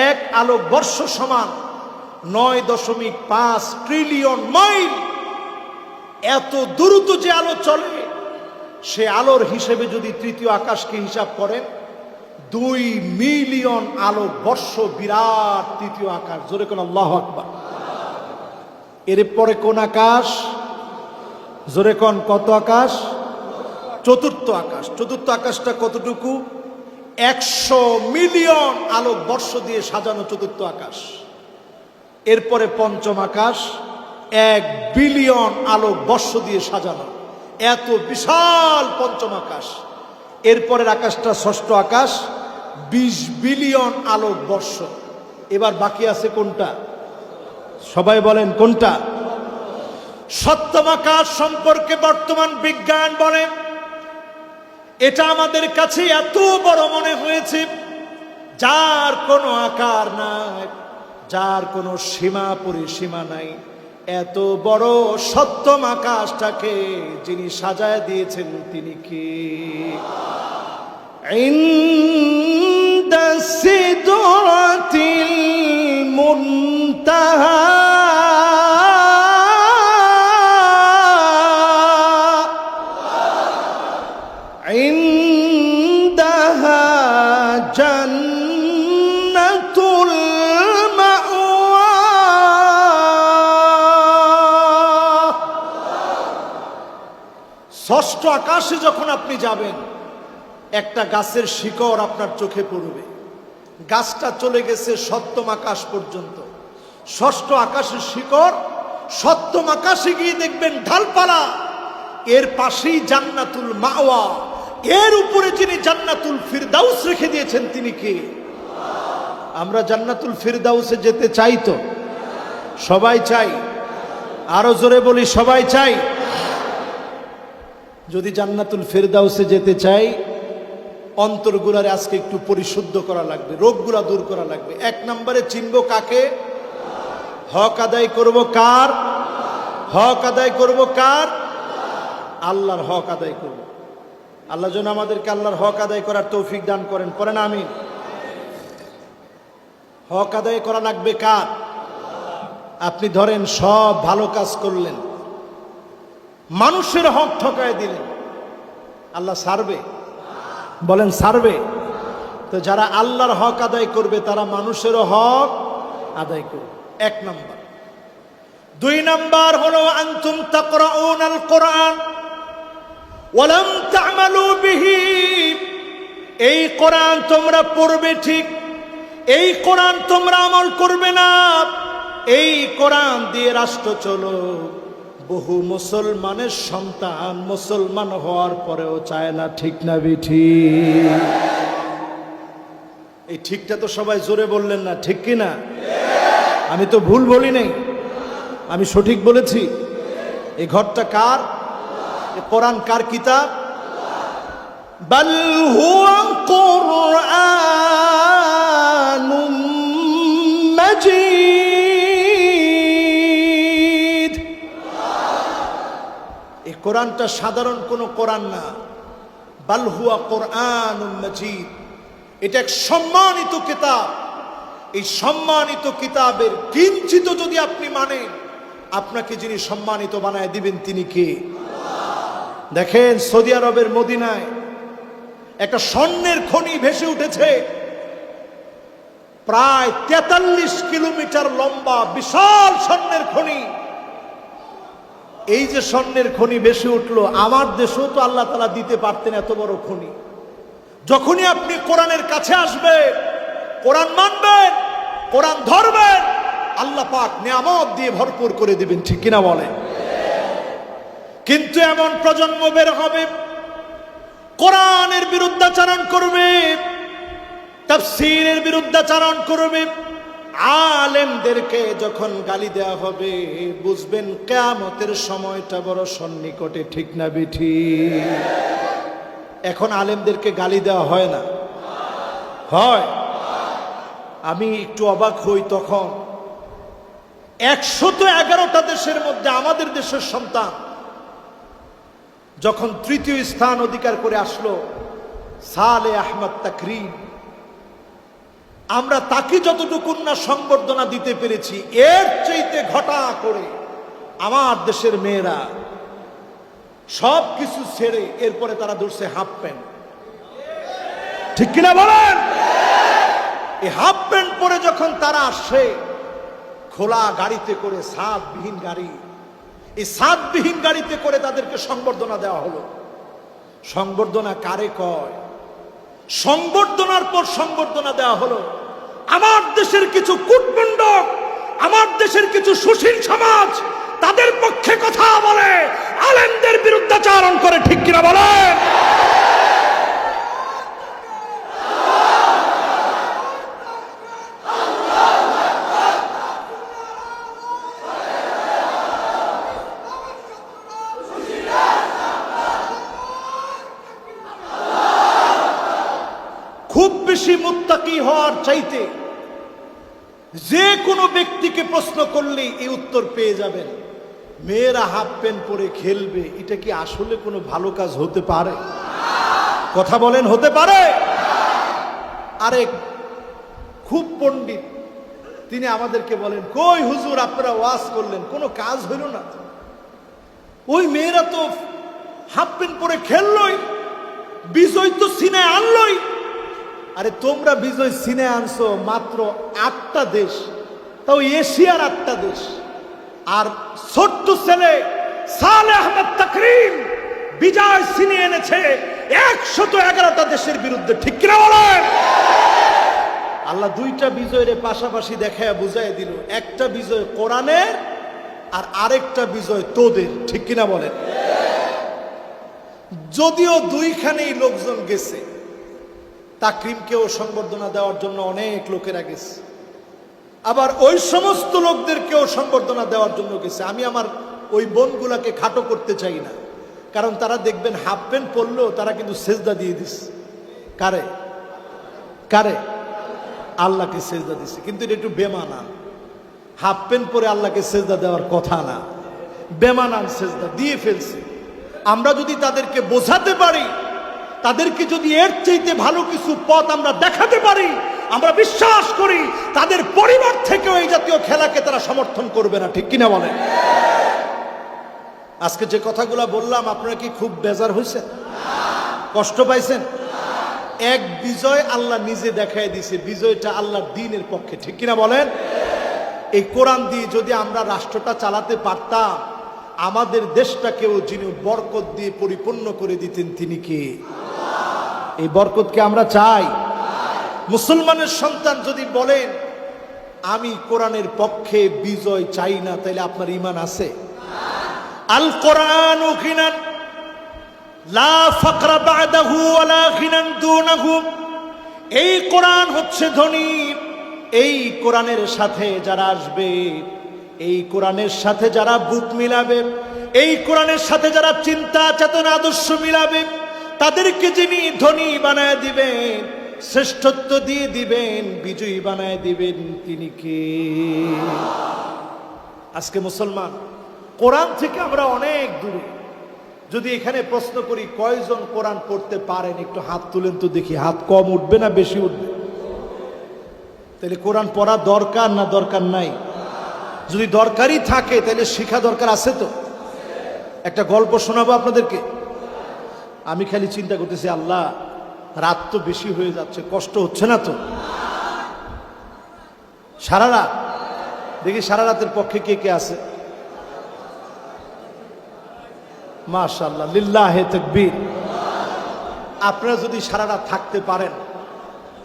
1 আলোকবর্ষ সমান 9.5 ট্রিলিয়ন মাইল। এত দ্রুত যে আলো চলে, সে আলোর হিসেবে যদি তৃতীয় আকাশকে হিসাব করেন, 2 মিলিয়ন আলোকবর্ষ বিরাট তৃতীয় আকাশ। জোরে কোন আল্লাহু আকবার। এরপরে কোন আকাশ? জোরে কোন কত আকাশ? চতুর্থ আকাশ। চতুর্থ আকাশটা কতটুকু? 100 মিলিয়ন আলোকবর্ষ দিয়ে সাজানো চতুর্থ আকাশ। এরপরে পঞ্চম আকাশ, 1 বিলিয়ন আলোকবর্ষ দিয়ে সাজানো, এত বিশাল পঞ্চম আকাশ। এরপরের আকাশটা ষষ্ঠ আকাশ, 20 বিলিয়ন আলোকবর্ষ। এবার বাকি আছে কোনটা? সবাই বলেন কোনটা? সপ্তম আকাশ সম্পর্কে বর্তমান বিজ্ঞান বলে এটা আমাদের কাছে এত বড় মনে হয়েছে, যার কোনো আকার নাই, যার কোনো সীমা পরিসীমা নাই। এত বড় সপ্তম আকাশটাকে যিনি সাজায় দিয়েছেন তিনি কে? ইনদা সিদরাতিল মুনতাহা ইনদাহা জান্নাতুল মাওয়া। ষষ্ঠ আকাশে যখন আপনি যাবেন, একটা গাছের শিকড় আপনার চোখে পড়বে। গাছটা চলে গেছে সপ্তম আকাশ পর্যন্ত। ষষ্ঠ আকাশের শিকড়, সপ্তম আকাশে গিয়ে দেখবেন ঢালপালা, এর পাশেই জান্নাতুল মাওয়া। এর উপরে যিনি জান্নাতুল ফিরদাউস রেখে দিয়েছেন তিনি কে? আমরা জান্নাতুল ফিরদাউসে যেতে চাই তো? সবাই চাই? আরো জোরে বলি, সবাই চাই? যদি জান্নাতুল ফিরদাউসে যেতে চাই, অন্তরগুলারে আজকে একটু পরিশুদ্ধ করা লাগবে, রোগগুলা দূর করা লাগবে। 1 নম্বরে চিনব কাকে? হক আদায় করব কার? হক আদায় করব কার? আল্লাহর হক আদায় করব। আল্লাহ যেন আমাদেরকে আল্লাহর হক আদায় করার তৌফিক দান করেন। পড়েন আমিন। হক আদায় করা লাগবে কার? আপনি ধরেন সব ভালো কাজ করলেন, মানুষের হক ঠকায় দিলেন, আল্লাহ ছাড়বে? বলেন ছাড়বে? তো যারা আল্লাহর হক আদায় করবে তারা মানুষেরও হক আদায় করবে। 1 নম্বর। 2 নম্বর হলো আনতুম তাকরাউনাল কোরআন ওয়া লাম তা'মালু বিহি। এই কোরআন তোমরা পড়বে ঠিক, এই কোরআন তোমরা আমল করবে না। এই কোরআন দিয়ে রাষ্ট্র চলো। বহু মুসলমানের সন্তান মুসলমান হওয়ার পরেও চায় না, ঠিক না বেঠি? এই ঠিকটা তো সবাই জোরে বললেন না, ঠিক কি না? আমি তো ভুল বলি নাই, আমি সঠিক বলেছি। এই ঘরটা কার? কোরআন কার কিতাব? বাল হুয়া কুরআনুম মাজিদ। এই কোরআনটা সাধারণ কোনো কোরআন না, বাল হুয়া কুরআনুম মাজিদ। এটা এক সম্মানিত কিতাব। এই সম্মানিত কিতাবের কিঞ্চিত যদি আপনি মানেন, আপনাকে যিনি সম্মানিত বানায় দিবেন তিনি কে? দেখেন সৌদি আরবের মদিনায় একটা স্বর্ণের খনি ভেসে উঠেছে, প্রায় 43 কিলোমিটার লম্বা বিশাল স্বর্ণের খনি। এই যে স্বর্ণের খনি ভেসে উঠলো, আমার দেশেও তো আল্লাহ তাআলা দিতে পারতেন এত বড় খনি। যখনই আপনি কোরআনের কাছে আসবেন, কোরআন মানবেন, কোরআন ধরবেন, আল্লাহ পাক নিয়ামত দিয়ে ভরপুর করে দিবেন, ঠিক কিনা বলেন? কিন্তু এমন প্রজন্ম বের হবে কোরআনের বিরুদ্ধাচরণ করবে, তাফসীরের বিরুদ্ধাচরণ করবে। আলেমদেরকে যখন গালি দেওয়া হবে, বুঝবেন কিয়ামতের সময়টা বড় সন্নিকটে, ঠিক না বেঠিক? এখন আলেমদেরকে গালি দেওয়া হয় না? হয়। আমি একটু অবাক হই তখন 111টা দেশের মধ্যে আমাদের দেশের সন্তান যখন তৃতীয় স্থান অধিকার করে আসলো, সালেহ আহমদ তাকরিম, আমরা তাকে যতটুকু না সংবর্ধনা দিতে পেরেছি, এর চাইতে ঘটা করে আমার দেশের মেয়েরা সব কিছু ছেড়ে এরপরে তারা ধরছে হাফ প্যান্ট, ঠিক কিনা বলেন? এই হাফ প্যান্ট পরে যখন তারা আসে খোলা গাড়িতে করে, ছাদবিহীন গাড়ি, এই ছাদবিহীন গাড়িতে করে তাদেরকে সংবর্ধনা দেওয়া হলো। সংবর্ধনা কারে কয়? সংবর্ধনার পর সংবর্ধনা দেওয়া হলো। আমার দেশের কিছু কূটমণ্ডক, আমার দেশের কিছু সুশীল সমাজ তাদের পক্ষে কথা বলে, আলেমদের বিরুদ্ধাচরণ করে, ঠিক কিনা বলেন? খুব বেশি মুত্তাকি হওয়ার চাইতে যে কোনো ব্যক্তিকে প্রশ্ন করলেই এই উত্তর পেয়ে যাবেন, মেয়েরা হাফ প্যান্ট পরে খেলবে, এটা কি আসলে কোনো ভালো কাজ হতে পারে? কথা বলেন, হতে পারে? আরেক খুব পণ্ডিত, তিনি আমাদেরকে বলেন, কই হুজুর আপনারা ওয়াজ করলেন, কোনো কাজ হইল না, ওই মেয়েরা তো হাফ প্যান্ট পরে খেললই, বিজয় তো সিনে আনলই। আরে তোমরা বিজয় সিনে আনছো মাত্র 8টা দেশ, তাও এশিয়ার 8টা দেশ, আর ছোট্ট ছেলে সালেহ আহমদ তাকরিম বিজয় সিনে এনেছে 111টা দেশের বিরুদ্ধে, ঠিক কিনা বলেন? আল্লাহ দুইটা বিজয়ের পাশাপাশি দেখায় বুঝাই দিল, একটা বিজয় কোরআনের আর আরেকটা বিজয় তোদের, ঠিক কিনা বলেন? যদিও দুইখানেই লোকজন গেছে, তাকরিমকেও সংবর্ধনা দেওয়ার জন্য অনেক লোকেরা গেছে, আবার ওই সমস্ত লোকদেরকেও সংবর্ধনা দেওয়ার জন্য গেছে। আমি আমার ওই বোনগুলাকে খাটো করতে চাই না, কারণ তারা দেখবেন হাফ প্যান্ট পরলেও তারা কিন্তু সেজদা দিয়ে দিচ্ছে। কারে? কারে? আল্লাহকে সেজদা দিচ্ছে। কিন্তু এটা একটু বেমানান, হাফ প্যান্ট পরে আল্লাহকে সেজদা দেওয়ার কথা না, বেমানান সেজদা দিয়ে ফেলছে। আমরা যদি তাদেরকে বোঝাতে পারি, তাদেরকে যদি এর চাইতে ভালো কিছু পথ আমরা দেখাতে পারি, আমরা বিশ্বাস করি তাদের পরিবার থেকেও এই জাতীয় খেলাকে তারা সমর্থন করবে না, ঠিক কিনা বলেন? আজকে যে কথাগুলো বললাম, আপনারা কি খুব বেজার হয়েছেন? কষ্ট পাইছেন? এক বিজয় আল্লাহ নিজে দেখায় দিছে, বিজয়টা আল্লাহর দ্বীনের পক্ষে, ঠিক কিনা বলেন? এই কোরআন দিয়ে যদি আমরা রাষ্ট্রটা চালাতে পারতাম, আমাদের দেশটাকেও যিনি বরকত দিয়ে পরিপূর্ণ করে দিতেন তিনি কে? এই বরকতকে আমরা চাই। মুসলমানের সন্তান যদি বলেন আমি কোরআনের পক্ষে বিজয় চাই না, তাহলে আপনার ঈমান আছে? আল কোরআনু গিনান লা ফাকরা বা'দাহু ওয়ালা গিনান দুনাহু। এই কোরআন হচ্ছে ধনী, এই কোরআনের সাথে যারা আসবে, এই কোরআনের সাথে যারা বুক মিলাবে, এই কোরআনের সাথে যারা চিন্তা চেতনা আদর্শ মিলাবে, তাদেরকে যিনি ধনী বানায় দিবেন, শ্রেষ্ঠত্ব দিয়ে দিবেন, বিজয়ী বানায় দিবেন, তিনি কে? আজকে মুসলমান কোরআন থেকে আমরা অনেক দূরে। যদি এখানে প্রশ্ন করি কয়জন কোরআন পড়তে পারেন, একটু হাত তুলেন তো দেখি। হাত কম উঠবে না বেশি উঠবে? তাহলে কোরআন পড়া দরকার না দরকার নাই? যদি দরকারই থাকে তাহলে শিখা দরকার আছে তো। একটা গল্প শোনাবো আপনাদেরকে। আমি খালি চিন্তা করতেছি, আল্লাহ রাত তো বেশি হয়ে যাচ্ছে, কষ্ট হচ্ছে না তো? সারা রাত দেখি, সারা রাতের পক্ষে কে কে আছে? মাশাআল্লাহ, লিল্লাহে তাকবীর। আপনারা যদি সারা রাত থাকতে পারেন,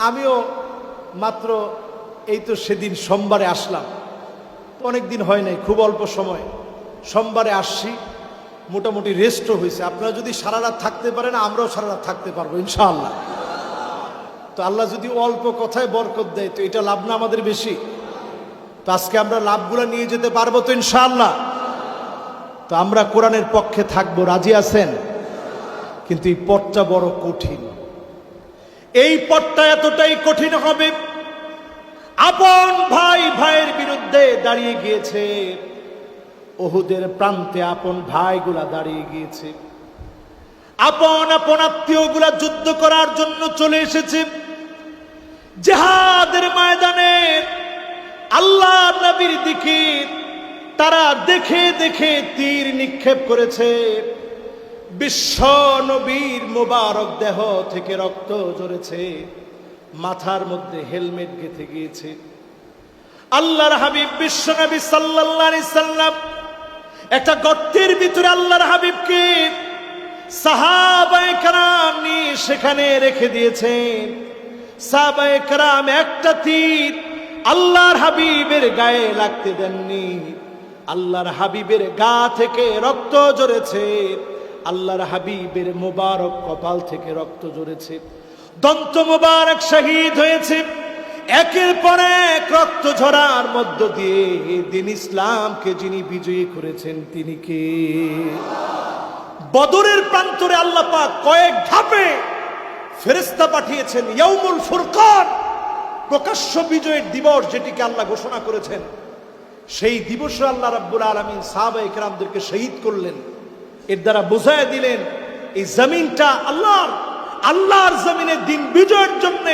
আমিও মাত্র এই তো সেদিন সোমবারে আসলাম, তো অনেক দিন হয় নাই, খুব অল্প সময় সোমবারে আসছি, মোটামুটি রেস্টও হয়েছে। আপনারা যদি সারা রাত থাকতে পারেন, আমরাও সারা রাত থাকতে পারবো ইনশাআল্লাহ। তো আল্লাহ যদি অল্প কথায় বরকত দেয়, তো এটা লাভ না আমাদের বেশি? তো আজকে আমরা লাভগুলো নিয়ে যেতে পারবো তো ইনশাআল্লাহ? তো আমরা কোরআনের পক্ষে থাকবো, রাজি আছেন? কিন্তু এই পথটা বড় কঠিন। এই পথটা এতটাই কঠিন হবে, আপন ভাই ভাইয়ের বিরুদ্ধে দাঁড়িয়ে গিয়েছে। উহুদের প্রান্তে আপন ভাইগুলা দাঁড়িয়ে গিয়েছে, আপন আপন আত্মীয়গুলা যুদ্ধ করার জন্য চলে এসেছে। জিহাদের ময়দানে আল্লাহ নবীর দিকে তারা দেখে দেখে তীর নিক্ষেপ করেছে। বিশ্ব নবীর মোবারক দেহ থেকে রক্ত ঝরেছে, মাথার মধ্যে হেলমেট গেঁথে গিয়েছে। আল্লাহর হাবিব বিশ্ব নবী সাল্লাল্লাহু আলাইহি সাল্লাম একটা গর্তের ভিতরে আল্লাহর হাবিবকে সাহাবায়ে কেরাম নিয়ে সেখানে রেখে দিয়েছেন। সাহাবায়ে কেরাম একটা তীর আল্লাহর হাবিবের গায়ে লাগতে দেননি। আল্লাহর হাবিবের গা থেকে রক্ত ঝরেছে, আল্লাহর হাবিবের মোবারক কপাল থেকে রক্ত ঝরেছে, দন্ত মোবারক শহীদ হয়েছে। একের পর এক রক্ত ঝরার মধ্য দিয়ে দিন ইসলামকে যিনি বিজয়ী করেছেন তিনি কে? বদরের প্রান্তরে আল্লাহ পাক কয়েক ধাপে ফেরেশতা পাঠিয়েছেন। ইয়াউমুল ফুরকান, প্রকাশ্য বিজয়ের দিবস, যেটিকে আল্লাহ ঘোষণা করেছেন, সেই দিবসে আল্লাহ রাব্বুল আলামিন সাহাবায়ে কেরামদেরকে শহীদ করলেন। এর দ্বারা বোঝায় দিলেন এই জমিনটা আল্লাহর জমিনে দিন বিজয়ের জন্য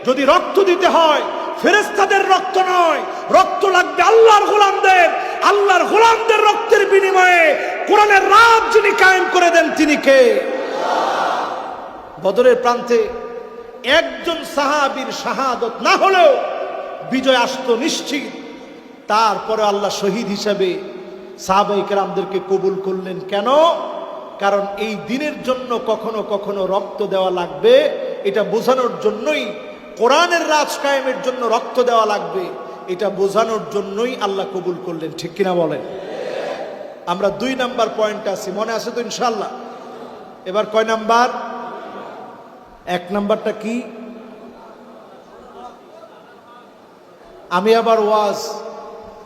যদি রক্ত দিতে হয়, ফেরেশতাদের রক্ত নয়, রক্ত লাগবে আল্লাহর গোলামদের। আল্লাহর গোলামদের রক্তের বিনিময়ে কোরআনের রাত যিনি কায়েম করে দেন তিনি কে? বদরের প্রান্তে একজন সাহাবীর শাহাদত না হলেও বিজয় আসতো নিশ্চিত। তারপরে আল্লাহ শহীদ হিসাবে সাহাবায়ে কেরামদেরকে কবুল করলেন। কেন? কারণ এই দিনের জন্য কখনো কখনো রক্ত দেওয়া লাগবে, এটা বোঝানোর জন্যই কোরআনের রাজ কায়েমের জন্য রক্ত দেওয়া লাগবে, এটা বোঝানোর জন্যই আল্লাহ কবুল করলেন। ঠিক কিনা বলেন? আমরা 2 নাম্বার পয়েন্টে আছি, মনে আছে তো ইনশাআল্লাহ? এবার কয় নাম্বার? 1 নাম্বারটা কি? আমি আবার ওয়াজ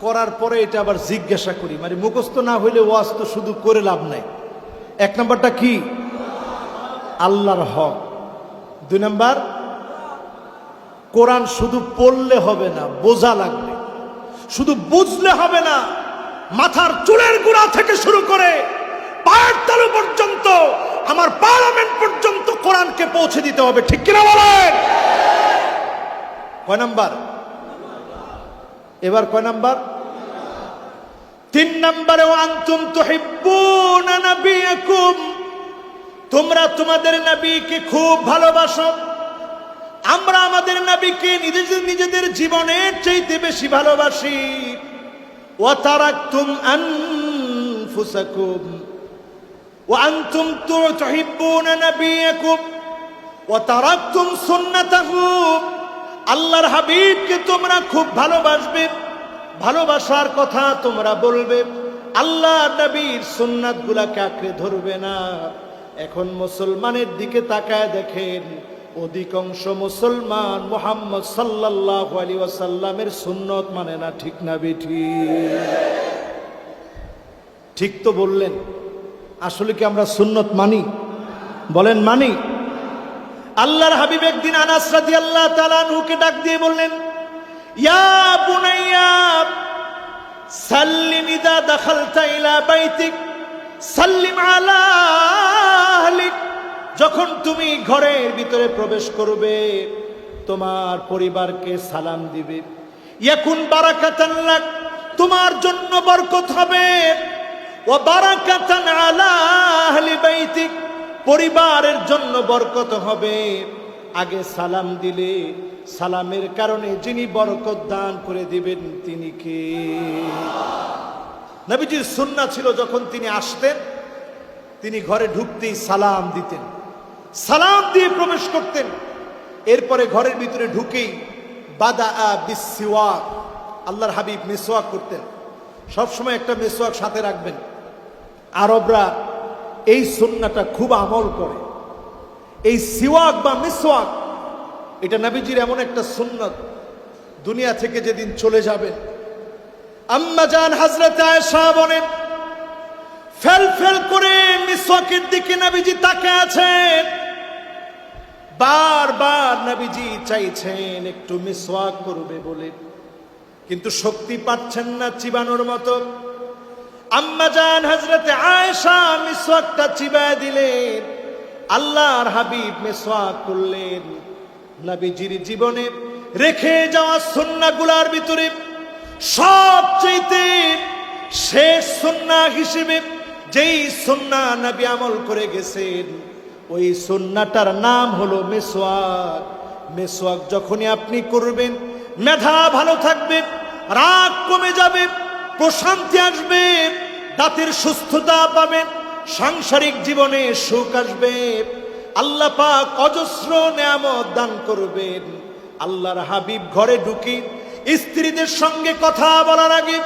করার পরে এটা আবার জিজ্ঞাসা করি, মানে মুখস্থ না হইলে ওয়াজ তো শুধু করে লাভ নাই। 1 নাম্বারটা কি? আল্লাহর হক। 2 নাম্বার, কোরআন শুধু পড়লে হবে না, বোঝা লাগবে। শুধু বুঝলে হবে না, মাথার চুলের গোড়া থেকে শুরু করে পায়ের তালু পর্যন্ত, আমার পার্লামেন্ট পর্যন্ত কোরআনকে পৌঁছে দিতে হবে। ঠিক কিনা বলেন? কয় নাম্বার? এবার কয় নাম্বার? 3 নম্বরে, আনতুম তুহিব্বুনা নাবিয়াকুম, তোমরা তোমাদের নবীকে খুব ভালোবাসো। আমরা আমাদের নবীকে নিজেদের জীবনের চাইতে বেশি ভালোবাসি। ওয়া তারাকতুম আনফুসাকুম ওয়া আনতুম তুহিব্বুনা নাবিয়াকুম ওয়া তারাকতুম সুন্নাতাহু, আল্লাহর হাবিবকে তোমরা খুব ভালোবাসবে, ভালোবাসার কথা তোমরা বলবে, আল্লাহ নবীর সুন্নাত গুলাকে আঁকড়ে ধরবে না। এখন মুসলমানের দিকে তাকায় দেখেন, অধিকাংশ মুসলমান মুহাম্মদ সাল্লাল্লাহু আলাইহি ওয়াসাল্লামের সুন্নত মানে না। ঠিক না বেঠি? ঠিক তো বললেন। আসলে কি আমরা সুন্নত মানি? বলেন মানি? আল্লাহর হাবিব একদিন আনাস রাদিয়াল্লাহু তাআলা আনহুকে ডাক দিয়ে বললেন, ইয়া বুনাইয়া সাল্লিম ইযা দাখালতা ইলা বাইতিক সাল্লিম আলা আহলিক, যখন তুমি ঘরের ভিতরে প্রবেশ করবে তোমার পরিবারকে সালাম দিবে। ইয়াকুন বারাকাতান লাক, তোমার জন্য বরকত হবে। ওয়া বারাকাতান আলা আহলি বাইতিক, পরিবারের জন্য বরকত হবে। আগে সালাম দিলে সালামের কারণে যিনি বরকত দান করে দিবেন তিনি কে? নবীজির সুন্নাহ ছিল যখন তিনি আসতেন তিনি ঘরে ঢুকতেই সালাম দিতেন, সালাম দিয়ে প্রবেশ করতেন। এরপরে ঘরের ভিতরে ঢুকেই বাদা বিসওয়াক, আল্লাহর হাবিব মিসওয়াক করতেন। সবসময় একটা মিসওয়াক সাথে রাখবেন। আরবরা এই সুন্নাহটা খুব আমল করে। এই সিওয়াক বা মিসওয়াক এটা নবীজির এমন একটা সুন্নাত, দুনিয়া থেকে যেদিন চলে যাবেন আম্মা জান হযরত আয়েশা বলেন ফেল ফেল করে মিসওয়াকের দিকে নবীজি তাকিয়ে আছেন। বারবার নবীজি চাইছেন একটু মিসওয়াক করবে বলে, কিন্তু শক্তি পাচ্ছেন না চিবানোর মতো। আম্মা জান হযরত আয়েশা মিসওয়াকটা চিবায় দিলেন, আল্লাহর হাবিব মিসওয়াক করলেন। নবীজির জীবনে রেখে যাওয়া সুন্নাহগুলোর ভিতরে সবচেয়ে শেষ সুন্নাহ হিসেবে যেই সুন্নাহ নবী আমল করে গেছেন ওই সুন্নাহটার নাম হলো মিসওয়াক। মিসওয়াক যখনই আপনি করবেন মেধা ভালো থাকবে, রাগ কমে যাবে, প্রশান্তি আসবে, দাঁতের সুস্থতা পাবেন, সাংসারিক জীবনে সুখ আসবে, আল্লাহ পাক অজস্র নেয়ামত দান করবেন। আল্লাহর হাবিব ঘরে ঢুকি স্ত্রীদের সঙ্গে কথা বলার আগে,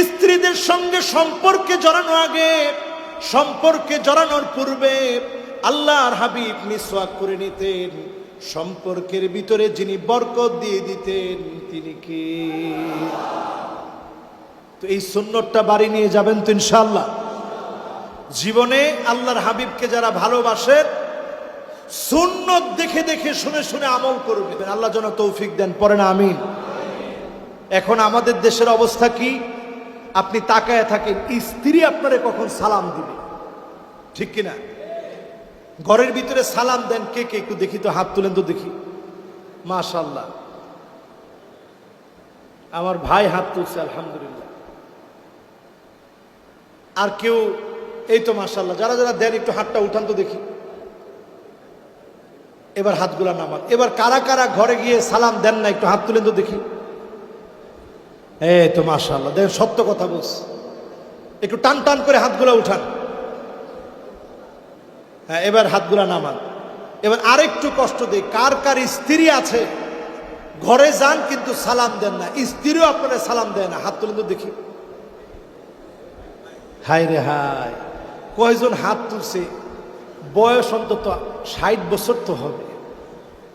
স্ত্রীদের সঙ্গে সম্পর্কে জড়ানোর আগে, সম্পর্কে জড়ানোর পূর্বে আল্লাহর হাবিব মিসওয়াক করে নিতেন। সম্পর্কের ভিতরে যিনি বরকত দিয়ে দিতেন তিনি কে? তো এই সুন্নতটা বাড়ি নিয়ে যাবেন তো ইনশাআল্লাহ। জীবনে আল্লাহর হাবিবকে যারা ভালোবাসেন সুন্নত দেখে দেখে শুনে শুনে আমল করবেন। আল্লাহ যেন তৌফিক দেন, পড়েন আমিন। এখন আমাদের দেশের অবস্থা কি? আপনি তাকায় থাকেন স্ত্রী আপনারে কখন সালাম দিবে, ঠিক কিনা? ঘরের ভিতরে সালাম দেন কে কে? একটু দেখি তো, হাত তুলেন তো দেখি। মাশাআল্লাহ, আমার ভাই হাত তুলছে, আলহামদুলিল্লাহ। আর কেউ? এই তো মাশাআল্লাহ। যারা যারা দেন একটু হাতটা উঠান তো দেখি। এবার হাতগুলা নামান। এবার কারা কারা ঘরে গিয়ে সালাম দেন না একটু হাত তুলেন তো দেখি। এই তো মাশাআল্লাহ, দেখেন সত্য কথা বলছে। একটু টান টান করে হাতগুলা উঠান। হ্যাঁ, এবার হাতগুলা নামান। এবার আরেকটু কষ্ট দেই, কার কার স্ত্রী আছে ঘরে যান কিন্তু সালাম দেন না, স্ত্রীও আপনারা সালাম দেয় না, হাত তুলেন তো দেখি। হায় রে হায়, কয়জন হাত তুলছে? বয়স অন্তত 60 বছর তো হবে।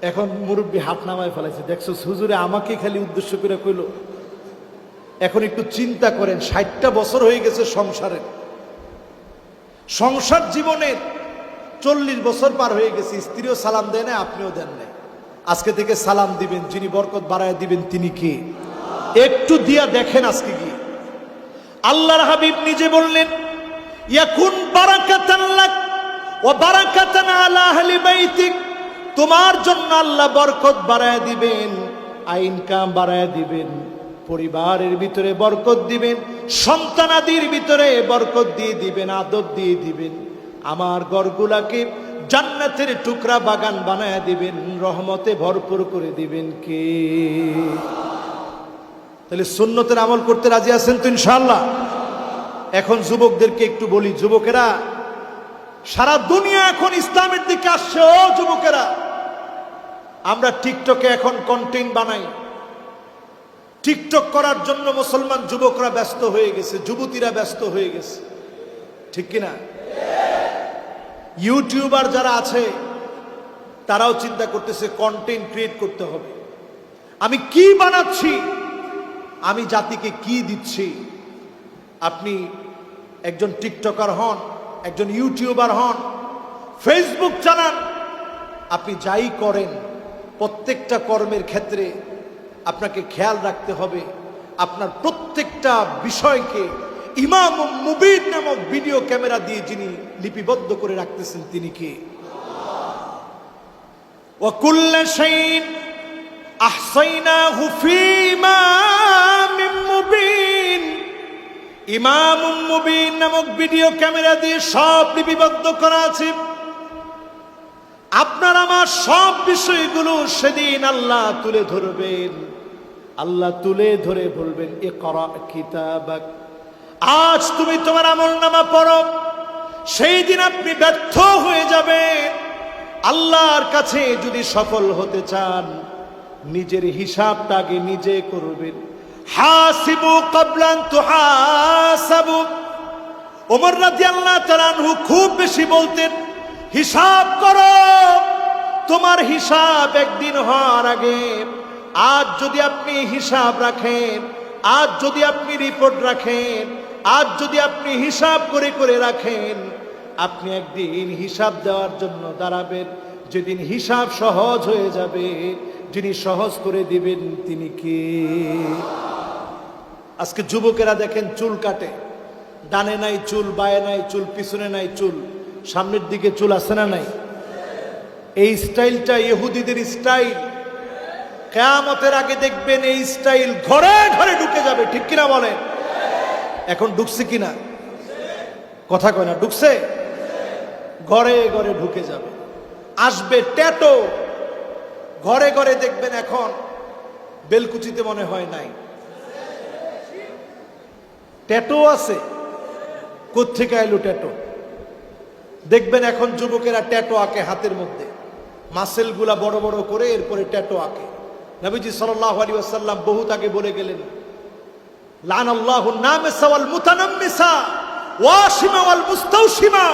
এখন মুরব্বী হাত নামায় ফেলাইছে। দেখছো হুজুরে আমাকে খালি উদ্দেশ্য করে কইল। এখন একটু চিন্তা করেন, 60টা বছর হয়ে গেছে সংসারের, সংসার জীবনের 40 বছর পার হয়ে গেছে, স্ত্রীও সালাম দেয় না, আপনিও দেন নাই। আজকে থেকে সালাম দিবেন, যিনি বরকত বাড়ায় দিবেন তিনি কে? একটু দিয়া দেখেন আজকে গিয়ে। আল্লাহর হাবিব নিজে বললেন ইয়াকুন বারাকাতান লাক ওয়া বারাকাতান আলা আহলি বাইতিক, তোমার জন্য আল্লাহ বরকত বাড়ায় দিবেন, ইনকাম বাড়ায় দিবেন, পরিবারের ভিতরে বরকত দিবেন, সন্তানাদির ভিতরে বরকত দিয়ে দিবেন, আদর দিয়ে দিবেন। আমার ঘরগুলাকে জান্নাতের টুকরা বাগান বানায় দিবেন, রহমতে ভরপুর করে দিবেন কে? তাহলে সুন্নতের আমল করতে রাজি আছেন তো ইনশাআল্লাহ? এখন যুবকদেরকে একটু বলি, যুবকেরা সারা দুনিয়া এখন ইসলামের দিকে আসছে। ও যুবকেরা, আমরা টিকটকে এখন কন্টেন্ট বানাই। টিকটক করার জন্য মুসলমান যুবকরা ব্যস্ত হয়ে গেছে, যুবতীরা ব্যস্ত হয়ে গেছে, ঠিক কিনা? ইউটিউবার যারা আছে তারাও চিন্তা করতেছে কন্টেন্ট ক্রিয়েট করতে হবে। আমি কি বানাচ্ছি, আমি জাতিকে কি দিচ্ছি? আপনি একজন টিকটকার হন, একজন ইউটিউবার হন, ফেসবুক চালান, আপনি যাই করেন প্রত্যেকটা কর্মের ক্ষেত্রে আপনাকে খেয়াল রাখতে হবে আপনার প্রত্যেকটা বিষয়কে ইমাম মুবিন নামক ভিডিও ক্যামেরা দিয়ে যিনি লিপিবদ্ধ করে রাখতেছেন তিনি কে? ওয়া কুল্লু শাইইন আহসাইনাহু ফি ইমামিম মুবিন, ইমামুম মুবিন নামক ভিডিও ক্যামেরা দিয়ে সব লিপিবদ্ধ করা আছে। আপনার আমার সব বিষয়গুলো সেদিন আল্লাহ তুলে ধরবেন। আল্লাহ তুলে ধরে বলবেন, ইকরা কিতাবাক, আজ তুমি তোমার আমলনামা পড়ো। সেই দিন আপনি ব্যর্থ হয়ে যাবেন। আল্লাহর কাছে যদি সফল হতে চান, নিজের হিসাবটা আগে নিজে করবেন। হাসিবু ক্বাবলা আন তুহাসাবু। ওমর রাদিয়াল্লাহু তাআলা আনহু খুব বেশি বলতেন, হিসাব করো, তোমার হিসাব একদিন হওয়ার আগে। আজ যদি আপনি হিসাব রাখেন, আজ যদি আপনি রিপোর্ট রাখেন, আজ যদি আপনি হিসাব করে করে রাখেন, আপনি একদিন হিসাব দেওয়ার জন্য দাঁড়াবেন। যেদিন হিসাব সহজ হয়ে যাবে, যিনি সহজ করে দিবেন তিনি কে? আজকে যুবকেরা দেখেন চুল কাটে, ডানে নাই চুল, বায়ে নাই চুল, পিছনে নাই চুল, সামনের দিকে চুল আছে না নাই? এই স্টাইলটা ইহুদিদের স্টাইল। কিয়ামতের আগে দেখবেন এই স্টাইল ঘরে ঘরে ঢুকে যাবে, ঠিক কিনা বলেন? এখন ঢুকছে কিনা? কথা কয় না, ঢুকছে? ঘরে ঘরে ঢুকে যাবে। আসবে ট্যাটো, ঘরে ঘরে দেখবেন। এখন বেলকুচিতে মনে হয় নাই, ট্যাটো আছে। কোত্থেকে এলো ট্যাটো? দেখবেন এখন যুবকেরা ট্যাটো আঁকে হাতের মধ্যে, মাসেল গুলা বড় বড় করে, এরপরে ট্যাটো আঁকে। নবীজি সাল্লাল্লাহু আলাইহি ওয়াসাল্লাম বহুত আগে বলে গেলেন, লানাল্লাহু নামিসা ওয়াল মুতানাম্মিসা ওয়াশিমা ওয়াল মুস্তাওশিমা।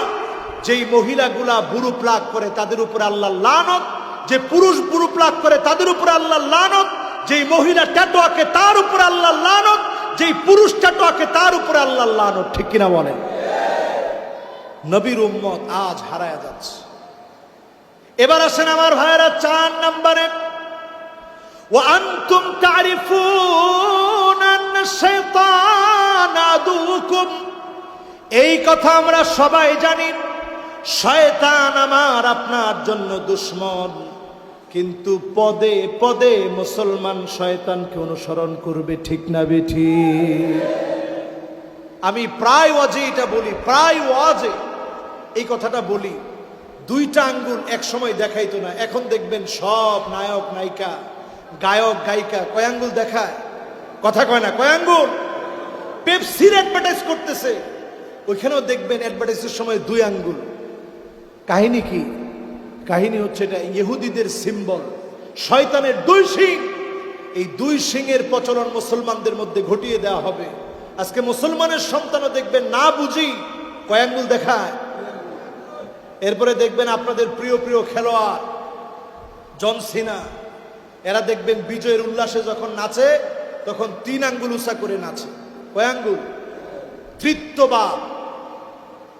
যেই মহিলাগুলা বুরু প্লাগ করে তাদের উপরে আল্লাহর লানত, যে পুরুষ বুরু প্লাগ করে তাদের উপরে আল্লাহর লানত, যেই মহিলা ট্যাটো আঁকে তার উপরে আল্লাহর লানত, যেই পুরুষ ট্যাটো আঁকে তার উপরে আল্লাহর লানত, ঠিক কিনা বলেন? নবীর উম্মত আজ হারায়া যাচ্ছে। এবার আসেন আমার ভাইয়েরা 4 নম্বরে, ওয়া আনতুম তারিফুনা আন্না শাইতান আদুকুম। এই কথা আমরা সবাই জানি, শয়তান আমার আপনার জন্য দুশমন। কিন্তু পদে পদে মুসলমান শয়তানকে অনুসরণ করবে, ঠিক না বেঠিক? আমি প্রায় ওয়াজে এটা বলি, প্রায় ওয়াজে এই কথাটা বলি। 2টা আঙ্গুল এক সময় দেখাইতো না, এখন দেখবেন সব নায়ক নায়িকা, গায়ক গায়িকা কয় আঙ্গুল দেখায়? কথা কয় না, কয় আঙ্গুল? পেপসির অ্যাডভার্টাইজ করতেছে, ওইখানেও দেখবেন অ্যাডভার্টাইজের সময় 2 আঙ্গুল। কাহিনী কি? কাহিনী হচ্ছে এটা ইহুদিদের সিম্বল, শয়তানের 2 শিং। এই 2 শিংয়ের প্রচলন মুসলমানদের মধ্যে ঘটিয়ে দেওয়া হবে। আজকে মুসলমানের সন্তানও দেখবেন না বুঝি কয় আঙ্গুল দেখায়। এরপরে দেখবেন আপনাদের প্রিয় প্রিয় খেলোয়াড় জন সিনা, এরা দেখবেন বিজয়ের উল্লাসে যখন নাচে তখন 3 আঙ্গুল উঁচা করে নাচে। কয় আঙ্গুল? তৃতীয়বাদ,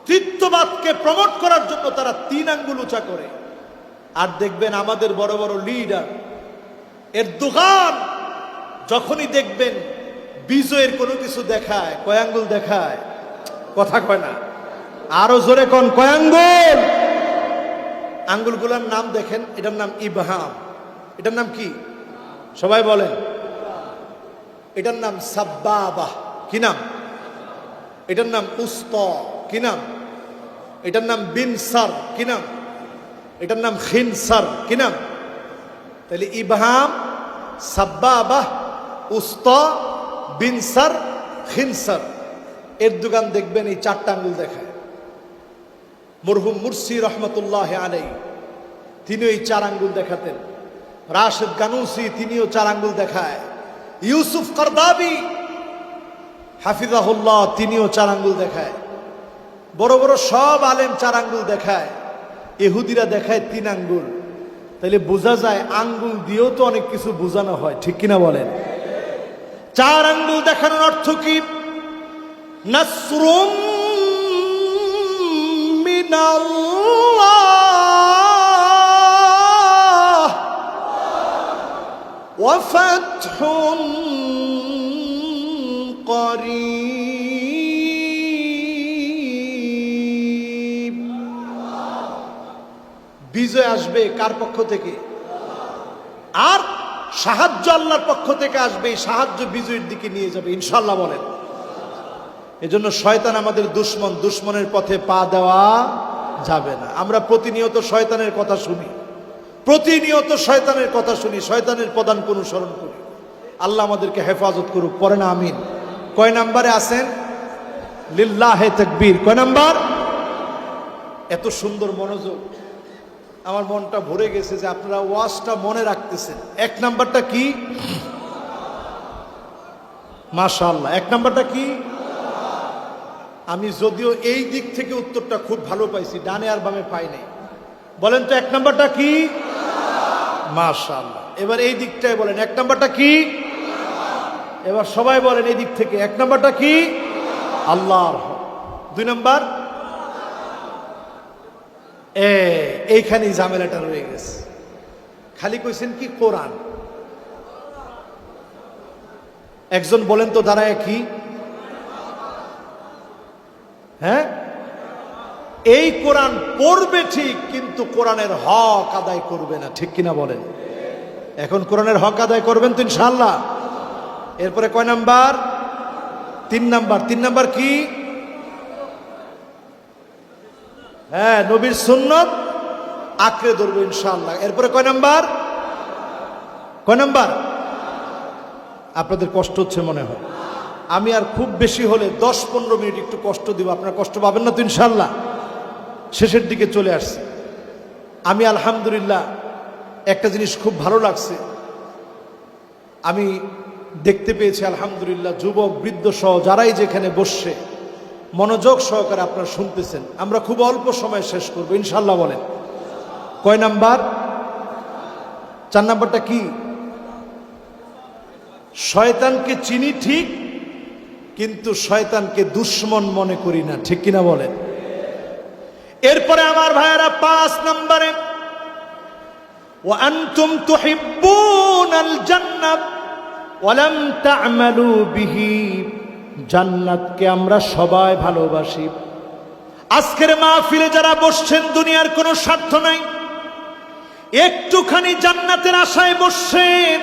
তৃতীয়বাদকে প্রমোট করার জন্য তারা 3 আঙ্গুল উঁচা করে। আর দেখবেন আমাদের বড় বড় লিডার এরদোগান যখনই দেখবেন বিজয়ের কোনো কিছু দেখায়, কয় আঙ্গুল দেখায়? কথা কয় না, আরো জোরে কোন, কয় আঙ্গুল? আঙ্গুলগুলোর নাম দেখেন, এটার নাম ইবহাম, এটার নাম কি সবাই বলেন? এটার নাম সাব্বাবা, কি নাম? এটার নাম উস্তা, কি নাম? এটার নাম বিনসার, কি নাম? এটার নাম খিনসার, কি নাম? তাহলে ইবহাম, সাব্বাবা, উস্তা, বিনসার, খিনসার, এর দোকান দেখবেন এই 4টা আঙ্গুল দেখায়। মরহুম মুরসি রহমতুল্লাহ আলাইহি তিনিও এই 4 আঙ্গুল দেখাতেন। রাশেদ গানুসি তিনিও 4 আঙ্গুল দেখায়। ইউসুফ করদাবি হাফিজাহুল্লাহ তিনিও 4 আঙ্গুল দেখায়। বড় বড় সব আলেম 4 আঙ্গুল দেখায়, ইহুদিরা দেখায় 3 আঙ্গুল। তাহলে বোঝা যায় আঙ্গুল দিয়েও তো অনেক কিছু বোঝানো হয়, ঠিক কিনা বলেন? 4 আঙ্গুল দেখানোর অর্থ কি? নাসরুম মিনাল্লাহ ওয়া ফাতহুন করিব। বিজয় আসবে কার পক্ষ থেকে? আর সাহায্য আল্লাহর পক্ষ থেকে আসবে, এই সাহায্য বিজয়ের দিকে নিয়ে যাবে ইনশাআল্লাহ বলেন। এজন্য শয়তান আমাদের দুশ্মন, দুশ্মনের পথে পা দেওয়া যাবে না। আমরা প্রতিনিয়ত শয়তানের কথা শুনি, প্রতিনিয়ত শয়তানের কথা শুনি, শয়তানের পদাঙ্ক অনুসরণ করি। আল্লাহ আমাদেরকে হেফাজত করুক, পড়ে না আমিন। কয় নাম্বারে আছেন? লিল্লাহে তাকবীর। কয় নাম্বার? এত সুন্দর মনোযোগ, আমার মনটা ভরে গেছে যে আপনারা ওয়াজটা মনে রাখতেছেন। এক নাম্বারটা কি? মাশাআল্লাহ। এক নাম্বারটা কি? আমি যদিও এই দিক থেকে উত্তরটা খুব ভালো পাইছি, ডানে আর বামে পাই নাই। বলেন তো এক নাম্বারটা কি? মাশাআল্লাহ। এবার এই দিকটাই বলেন, এক নাম্বারটা কি? এবার সবাই বলেন এই দিক থেকে, এক নাম্বারটা কি? আল্লাহর হক। দুই নাম্বার? এইখানেই ঝামেলাটা রয়ে গেছে। খালি কইছেন কি? কোরআন। একজন বলেন তো দাঁড়ায় কি? হ্যাঁ, এই কোরআন পড়বে ঠিক, কিন্তু কোরআনের হক আদায় করবে না, ঠিক কিনা বলেন? এখন কোরআনের হক আদায় করবেন তো ইনশাআল্লাহ। এরপরে কয় নাম্বার? তিন নাম্বার। তিন নাম্বার কি? হ্যাঁ, নবীর সুন্নত আঁকড়ে ধরবো ইনশাআল্লাহ। এরপরে কয় নাম্বার? কয় নাম্বার? আপনাদের কষ্ট হচ্ছে মনে হয়। আমি আর খুব বেশি হলে 10-15 মিনিট একটু কষ্ট দিব, আপনারা কষ্ট পাবেন না তো ইনশাআল্লাহ। শেষের দিকে চলে আসছে। আমি আলহামদুলিল্লাহ একটা জিনিস খুব ভালো লাগছে, আমি দেখতে পেয়েছি আলহামদুলিল্লাহ যুবক বৃদ্ধ সহ যারাই যেখানে বসছে মনোযোগ সহকারে আপনারা শুনতেছেন। আমরা খুব অল্প সময় শেষ করবো ইনশাআল্লাহ বলেন। কয় নাম্বার? 4 নাম্বারটা কি? শয়তানকে চিনি ঠিক, কিন্তু শয়তানকে দুশ্মন মনে করি না, ঠিক কিনা বলেন? এরপরে আমার ভাইয়েরা 5 নম্বরে, ওয়া আনতুম তুহিব্বুনাল জান্নাত ওয়া লাম তা'মালু বিহি। জান্নাতকে আমরা সবাই ভালোবাসি। আজকের মাহফিলে যারা বসছেন দুনিয়ার কোনো স্বার্থ নাই, একটুখানি জান্নাতের আশায় বসছেন,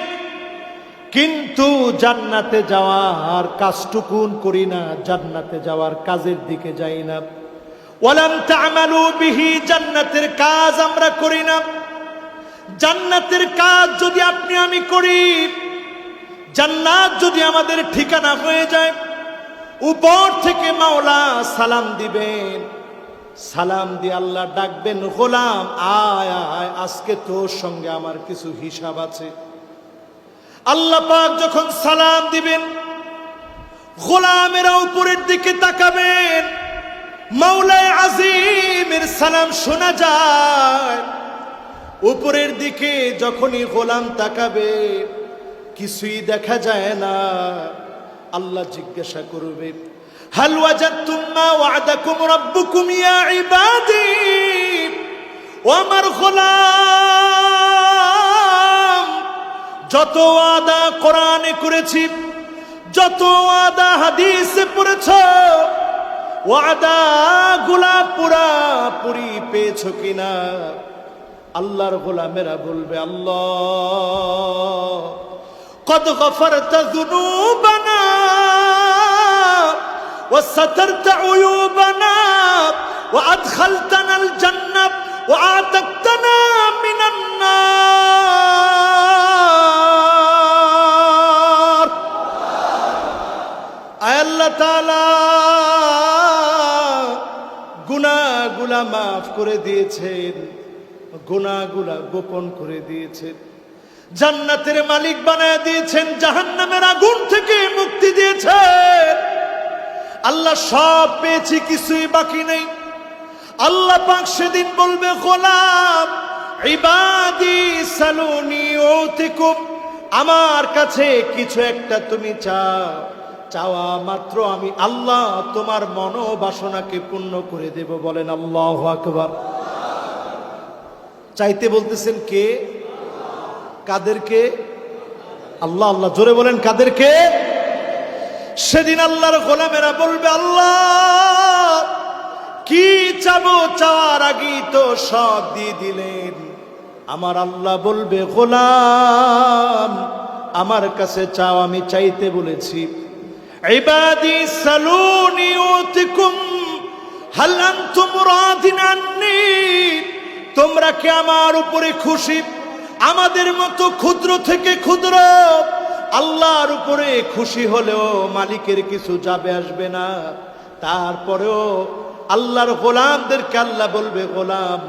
কিন্তু জান্নাতে যাওয়ার কাজটুকুন করি না, জান্নাতে যাওয়ার কাজের দিকে যাই না। ওয়ালাম তা'মালু বিহি, জান্নাতের কাজ আমরা করি না। জান্নাতের কাজ যদি আপনি আমি করি, জান্নাত যদি আমাদের ঠিকানা হয়ে যায়, উপর থেকে মাওলা সালাম দিবেন, সালাম দিয়ে আল্লাহ ডাকবেন, গোলাম আয় আয়, আজকে তোর সঙ্গে আমার কিছু হিসাব আছে। আল্লাহ পাক যখন সালাম দিবেন, গোলামেরা উপরের দিকে তাকাবেন, মাওলায়ে আজিমের সালাম শোনা যায়। উপরের দিকে যখনই গোলাম তাকাবে, কিছুই দেখা যায় না। আল্লাহ জিজ্ঞাসা করবে, হাল ওয়াজাদতুম মা ওয়া'দাকুম রাব্বুকুম ইয়া ইবাদি। ও আমার গোলাম, যত ওয়াদা কোরআনে করেছি, যত ওয়াদা হাদিসে পড়েছ, ওয়াদা গুলা পুরাপুরি পেয়েছো কিনা? আল্লাহর গোলামেরা বলবে, আল্লাহ কদ গফরতা যুনুবানা ওয়া সাতারতা উয়ুবানা ওয়া আদখালতানাল জান্নাহ ওয়া আতাকতানা মিনান নার। আয় আল্লাহ তাআলা গুনাহগুলা মাফ করে দিয়েছেন, গুনাহগুলা গোপন করে দিয়েছেন, জান্নাতের মালিক বানায় দিয়েছেন, জাহান্নামের আগুন থেকে মুক্তি দিয়েছেন। আল্লাহ সব পেয়েছি, কিছুই বাকি নেই। আল্লাহ পাক সেদিন বলবে, গোলাম ইবাদি সালুনি উতিকুম, আমার কাছে কিছু একটা তুমি চাও, চাওয়া মাত্র আমি আল্লাহ তোমার মনোবাসনাকে পূর্ণ করে দেব। বলেন আল্লাহু আকবার। চাইতে বলতেছেন কে? কাদেরকে? আল্লাহ। আল্লাহ জোরে বলেন, কাদেরকে? সেদিন আল্লাহর গোলামেরা বলবে, আল্লাহ কি চাবো, চাওয়ার আগেই তো সব দিয়ে দিলেন। আমার আল্লাহ বলবে, গোলাম আমার কাছে চাও, আমি চাইতে বলেছি। ইবাদি সালুনি উতিকুম হাল আনতুম রাদিন আন্নি, তোমরা কি আমার উপরে খুশি? আমাদের মতো ক্ষুদ্র থেকে ক্ষুদ্র আল্লাহর উপরে খুশি হলেও মালিকের কিছু যাবে আসবে না। তারপরেও আল্লাহর গোলামদেরকে আল্লাহ বলবে, গোলাম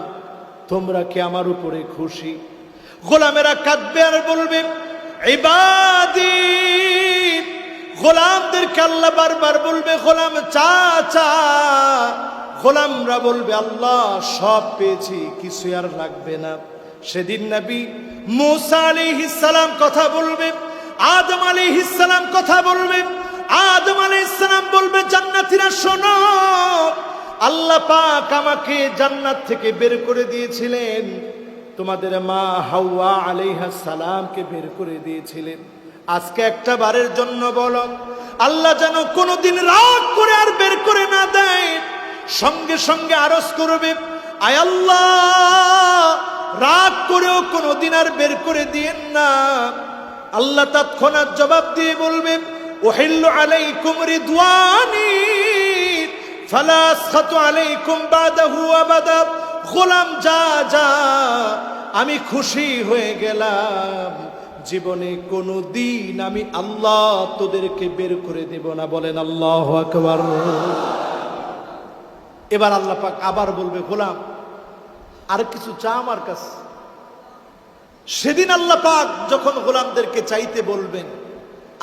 তোমরা কি আমার উপরে খুশি? গোলামেরা কাঁদবে আর বলবে, ইবাদি, গোলামদেরকে আল্লাহ বারবার বলবে, গোলাম চা চা। গোলামরা বলবে, আল্লাহ সব পেয়েছি, কিছু আর লাগবে না। সেদিন নবী মুসা আলাইহিস সালাম কথা বলবে, আদম আলাইহিস সালাম কথা বলবে। আদম আলাইহিস সালাম বলবে, জান্নাতীরা শোনো, আল্লাহ পাক আমাকে জান্নাত থেকে বের করে দিয়েছিলেন, তোমাদের মা হাওয়া আলাইহিস সালামকে বের করে দিয়েছিলেন। আজকে একটা বারের জন্য বলো, আল্লাহ যেন কোনোদিন রাগ করে আর বের করে না দেয়। সঙ্গে সঙ্গে আরজ করবে, আয় আল্লাহ রাগ করেও কোনোদিন আর বের করে দিয়েন না। আল্লাহ তৎক্ষণাৎ জবাব দিয়ে বলবে, উহিল্লু আলাইকুম রিদওয়ানি ফালা আসখাতু আলাইকুম বাদাহু আবাদা। গোলাম যা যা, আমি খুশি হয়ে গেলাম, জীবনে কোনো দিন আমি আল্লাহ তোদেরকে বের করে দেব না। বলেন আল্লাহু আকবার। এবার আল্লাহ পাক আবার বলবে, গোলাম আর কিছু চা আমার কাছে। সেদিন আল্লাহ পাক যখন গোলামদেরকে চাইতে বলবেন,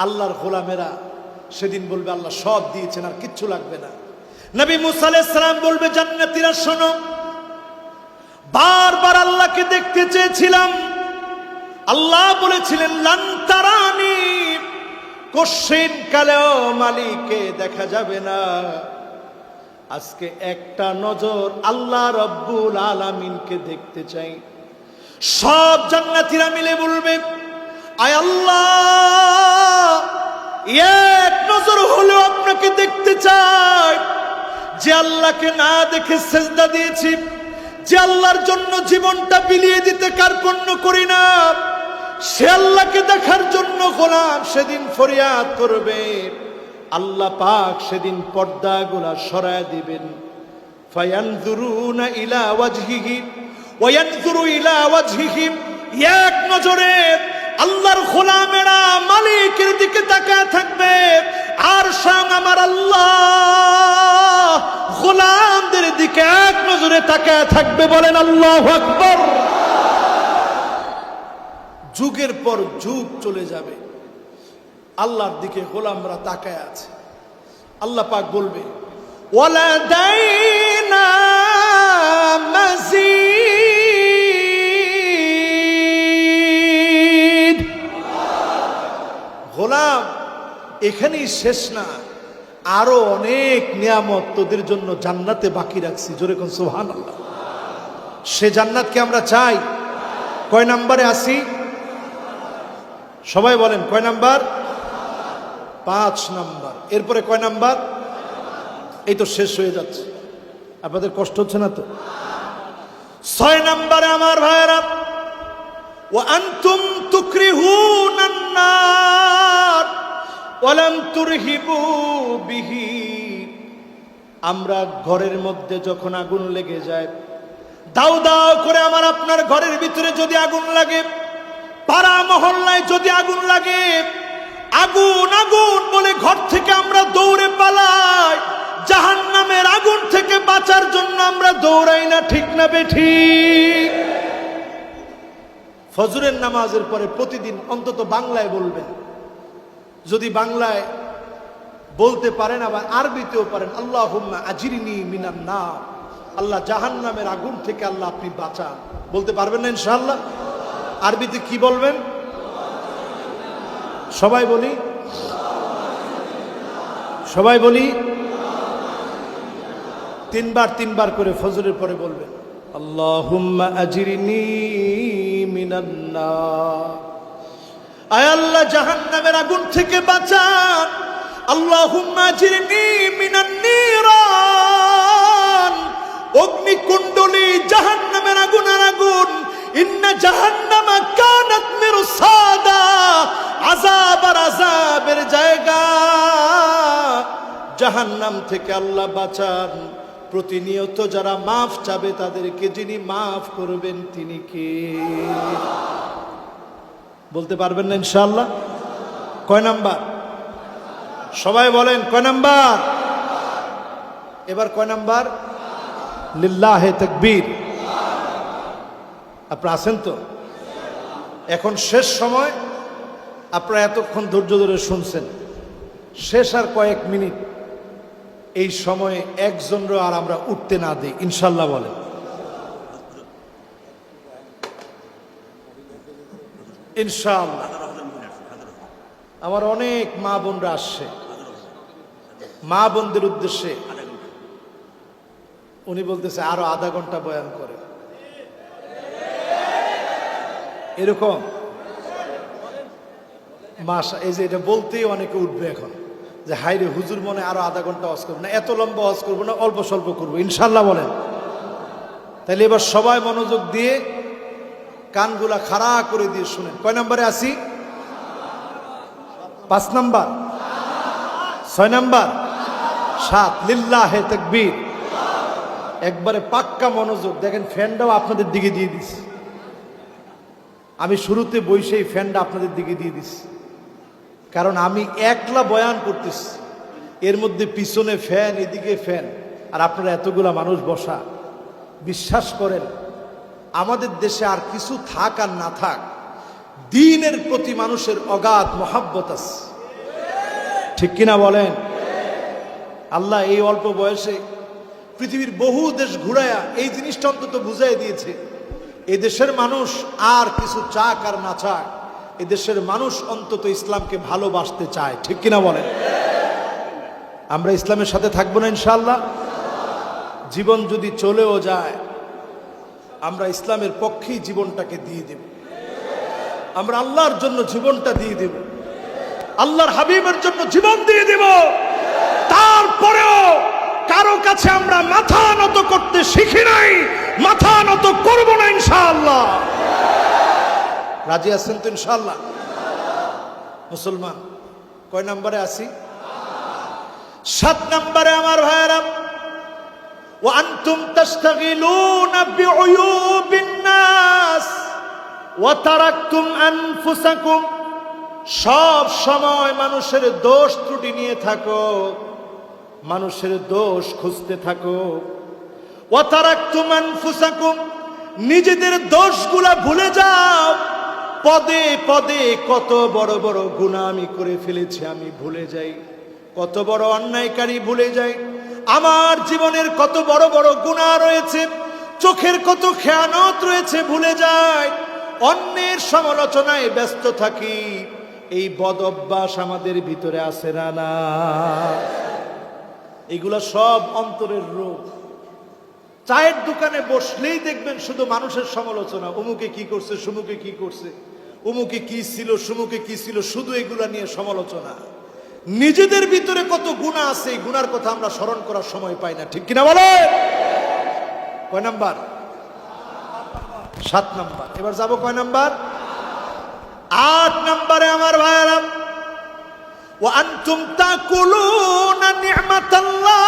আল্লাহর গোলামেরা সেদিন বলবে, আল্লাহ সব দিয়েছেন, আর কিচ্ছু লাগবে না। নবী মুসা আলাইহিস সালাম বলবে, জান্নাতীরা শোনো, বারবার আল্লাহকে দেখতে চেয়েছিলাম, আল্লাহ বলেছিলেন লান তারানি, কোশ্চিন কালেও মালিককে দেখা যাবে না। আজকে একটা নজর আল্লাহ রব্বুল আলামিনকে দেখতে চাই। সব জান্নাতীরা মিলে বলবে, আয় আল্লাহ এক নজর হলেও আপনাকে দেখতে চাই। যে আল্লাহকে না দেখে সেজদা দিয়েছি, যে আল্লাহর জন্য জীবনটা বিলিয়ে দিতে কার্পণ্য করি না, সে আল্লাহকে দেখার জন্য গোলাম সেদিন ফরিয়াদ করবে। আল্লাহ পাক সেদিন পর্দাগুলা সরায় দিবেন। ফায়ানজুরুনা ইলা ওয়াজহিহি ওয়া ইয়ানজুরু ইলা ওয়াজহিহি, এক নজরে আল্লাহর গোলামেরা মালিকের দিকে তাকায় থাকবে, আর স্বয়ং আমার আল্লাহ গোলামদের দিকে এক নজরে তাকায় থাকবে। বলেন আল্লাহু আকবার। যুগের পর যুগ চলে যাবে, আল্লাহর দিকে গোলামরা তাকায় আছে। আল্লাহ পাক বলবে, ওয়ালাদাইনা মাজিদ। গোলাম এখানেই শেষ না, আরো অনেক নিয়ামত তোদের জন্য জান্নাতে বাকি রাখছি। জোরে কোন সুবহানাল্লাহ। সে জান্নাতকে আমরা চাই। কয় নাম্বারে আসি? সবাই বলেন কয় নাম্বার? 5 নাম্বার। এরপরে কয় নাম্বার? এই তো শেষ হয়ে যাচ্ছে, আপনাদের কষ্ট হচ্ছে না তো? 6 নাম্বারে আমার ভাইরা, ওয়া আনতুম তুকরিহুনান নার ওয়া লাম তুরহিবু বিহি। আমরা ঘরের মধ্যে যখন আগুন লেগে যায়, দাও দাও করে আমার আপনার ঘরের ভিতরে যদি আগুন লাগে, পাড়া মহল্লায় যদি আগুন লাগে, আগুন আগুন বলে ঘর থেকে আমরা দৌড়ে পালাই। জাহান্নামের আগুন থেকে বাঁচার জন্য আমরা দৌড়াই না, ঠিক না বেঠিক? ফজরের নামাজের পরে প্রতিদিন অন্তত বাংলায় বলবেন, যদি বাংলায় বলতে পারেন আবার আরবিতেও পারেন, আল্লাহুম্মা আজিরনি মিনান নার, আল্লাহ জাহান্নামের আগুন থেকে আল্লাহ আপনি বাঁচান। বলতে পারবেন না ইনশাআল্লাহ? আরবিতে কি বলবেন? সবাই বলি, সবাই বলি, 3 বার করে ফজরের পরে বলবেন, আল্লাহুম্মা আজিরনি মিনান নার, আয় আল্লাহ জাহান্নামের আগুন থেকে বাঁচান। আল্লাহুম্মা আজিরনি মিনান নিরান, অগ্নিকুণ্ডলী জাহান্নামের আগুন আর আগুন, ইন্না জাহান্নামা কানাত মিরসাদা, আযাব আর আযাবের জায়গা। জাহান্নাম থেকে আল্লাহ বাঁচান। প্রতিনিয়ত যারা মাফ চাবে তাদেরকে যিনি মাফ করবেন তিনি কে? বলতে পারবেন না ইনশাআল্লাহ? কয় নাম্বার? সবাই বলেন কয় নাম্বার? এবার কয় নাম্বার? লিল্লাহে তাকবীর। আপনারা আছেন তো? এখন শেষ সময়, আপনারা এতক্ষণ ধৈর্য ধরে শুনছেন, শেষ আর কয়েক মিনিট, এই সময়ে একজনও আর আমরা উঠতে না দিই, ইনশাল্লাহ বলেন। ইনশাআল্লাহ। আমার অনেক মা বোনরা আসছে, মা বোনদের উদ্দেশ্যে উনি বলতেছে আরো আধা ঘন্টা বয়ান করে, এরকম মাশা। এই যে এটা বলতেই অনেকে উঠবে এখন যে হাই রে হুজুর মনে আরো আধা ঘন্টা ওয়াজ করবো না, এত লম্বা ওয়াজ করবো না, অল্প স্বল্প করবো, ইনশাল্লাহ বলেন। তাহলে এবার সবাই মনোযোগ দিয়ে কানগুলা খাড়া করে দিয়ে শুনেন। কয় নম্বরে আসি? 5 নাম্বার, 6 নাম্বার, 7। লিল্লাহে তাকবীর। একবারে পাক্কা মনোযোগ। দেখেন ফ্যানটাও আপনাদের দিকে দিয়ে দিছি, আমি শুরুতে বসেই ফ্যানটা আপনাদের দিকে দিয়ে দিছি, কারণ আমি একলা বয়ান করতেছি, এর মধ্যে পিছনে ফ্যান, এদিকে ফ্যান, আর আপনারা এতগুলা মানুষ বসা। বিশ্বাস করেন আমাদের দেশে আর কিছু থাক আর না থাক, দ্বীনের প্রতি মানুষের অগাধ মহাব্বত আছে, ঠিক কিনা বলেন? আল্লাহ এই অল্প বয়সে পৃথিবীর বহু দেশ ঘুরায়া এই জিনিসটা অন্তত বুঝাই দিয়েছে, এই দেশের মানুষ আর কিছু চাক আর না চাক, এই দেশের মানুষ অন্তত ইসলামকে ভালোবাসতে চায়, ঠিক কিনা বলেন? আমরা ইসলামের সাথে থাকবো না ইনশাআল্লাহ? জীবন যদি চলেও যায় আমরা ইসলামের পক্ষেই জীবনটাকে দিয়ে দেব, আমরা আল্লাহর জন্য জীবনটা দিয়ে দেব, আল্লাহর হাবিবের জন্য জীবন দিয়ে দেব। তারপরেও কারো কাছে আমরা মাথা নত করতে শিখি নাই, মাথা নত করব না ইনশাআল্লাহ। রাজি আছেন তো ইনশাআল্লাহ? মুসলমান কয় নম্বরে আসি? 7 নম্বরে আমার ভাইয়েরা, ওয়া আনতুম তাশতাগিলুনা বিউয়ুবিন নাস ওয়া তারাকতুম আনফুসাকুম। সব সময় মানুষের দোষ ত্রুটি নিয়ে থাকো, মানুষের দোষ খুঁজতে থাকো। ওয়া তারাকতুম আনফুসাকুম, নিজেদের দোষগুলা ভুলে যাও। পদে পদে কত বড় বড় গুনাহ আমি করে ফেলেছি আমি ভুলে যাই, কত বড় অন্যায়কারী ভুলে যাই, আমার জীবনের কত বড় বড় গুনাহ রয়েছে, চোখের কত খেয়ানত রয়েছে ভুলে যাই, অন্যের সমালোচনায় ব্যস্ত থাকি। এই বদ অভ্যাস আমাদের ভিতরে আছে না? না, এগুলা সব অন্তরের রোগ। চায়ের দোকানে বসলেই দেখবেন শুধু মানুষের সমালোচনা, অমুকে কি করছে, সুমুকে কি করছে, অমুকে কি ছিল, সুমুকে কি ছিল, শুধু এগুলা নিয়ে সমালোচনা। নিজেদের ভিতরে কত গুনাহ আছে, এই গুনার কথা আমরা স্মরণ করার সময় পাই না, ঠিক কিনা বলে? কয় নাম্বার? 7 নাম্বার। এবার যাব কয় নাম্বার? 8 নাম্বারে আমার ভাইয়েরা, ওয়া আনতুম তাকুলুনা নি'মাতাল্লাহ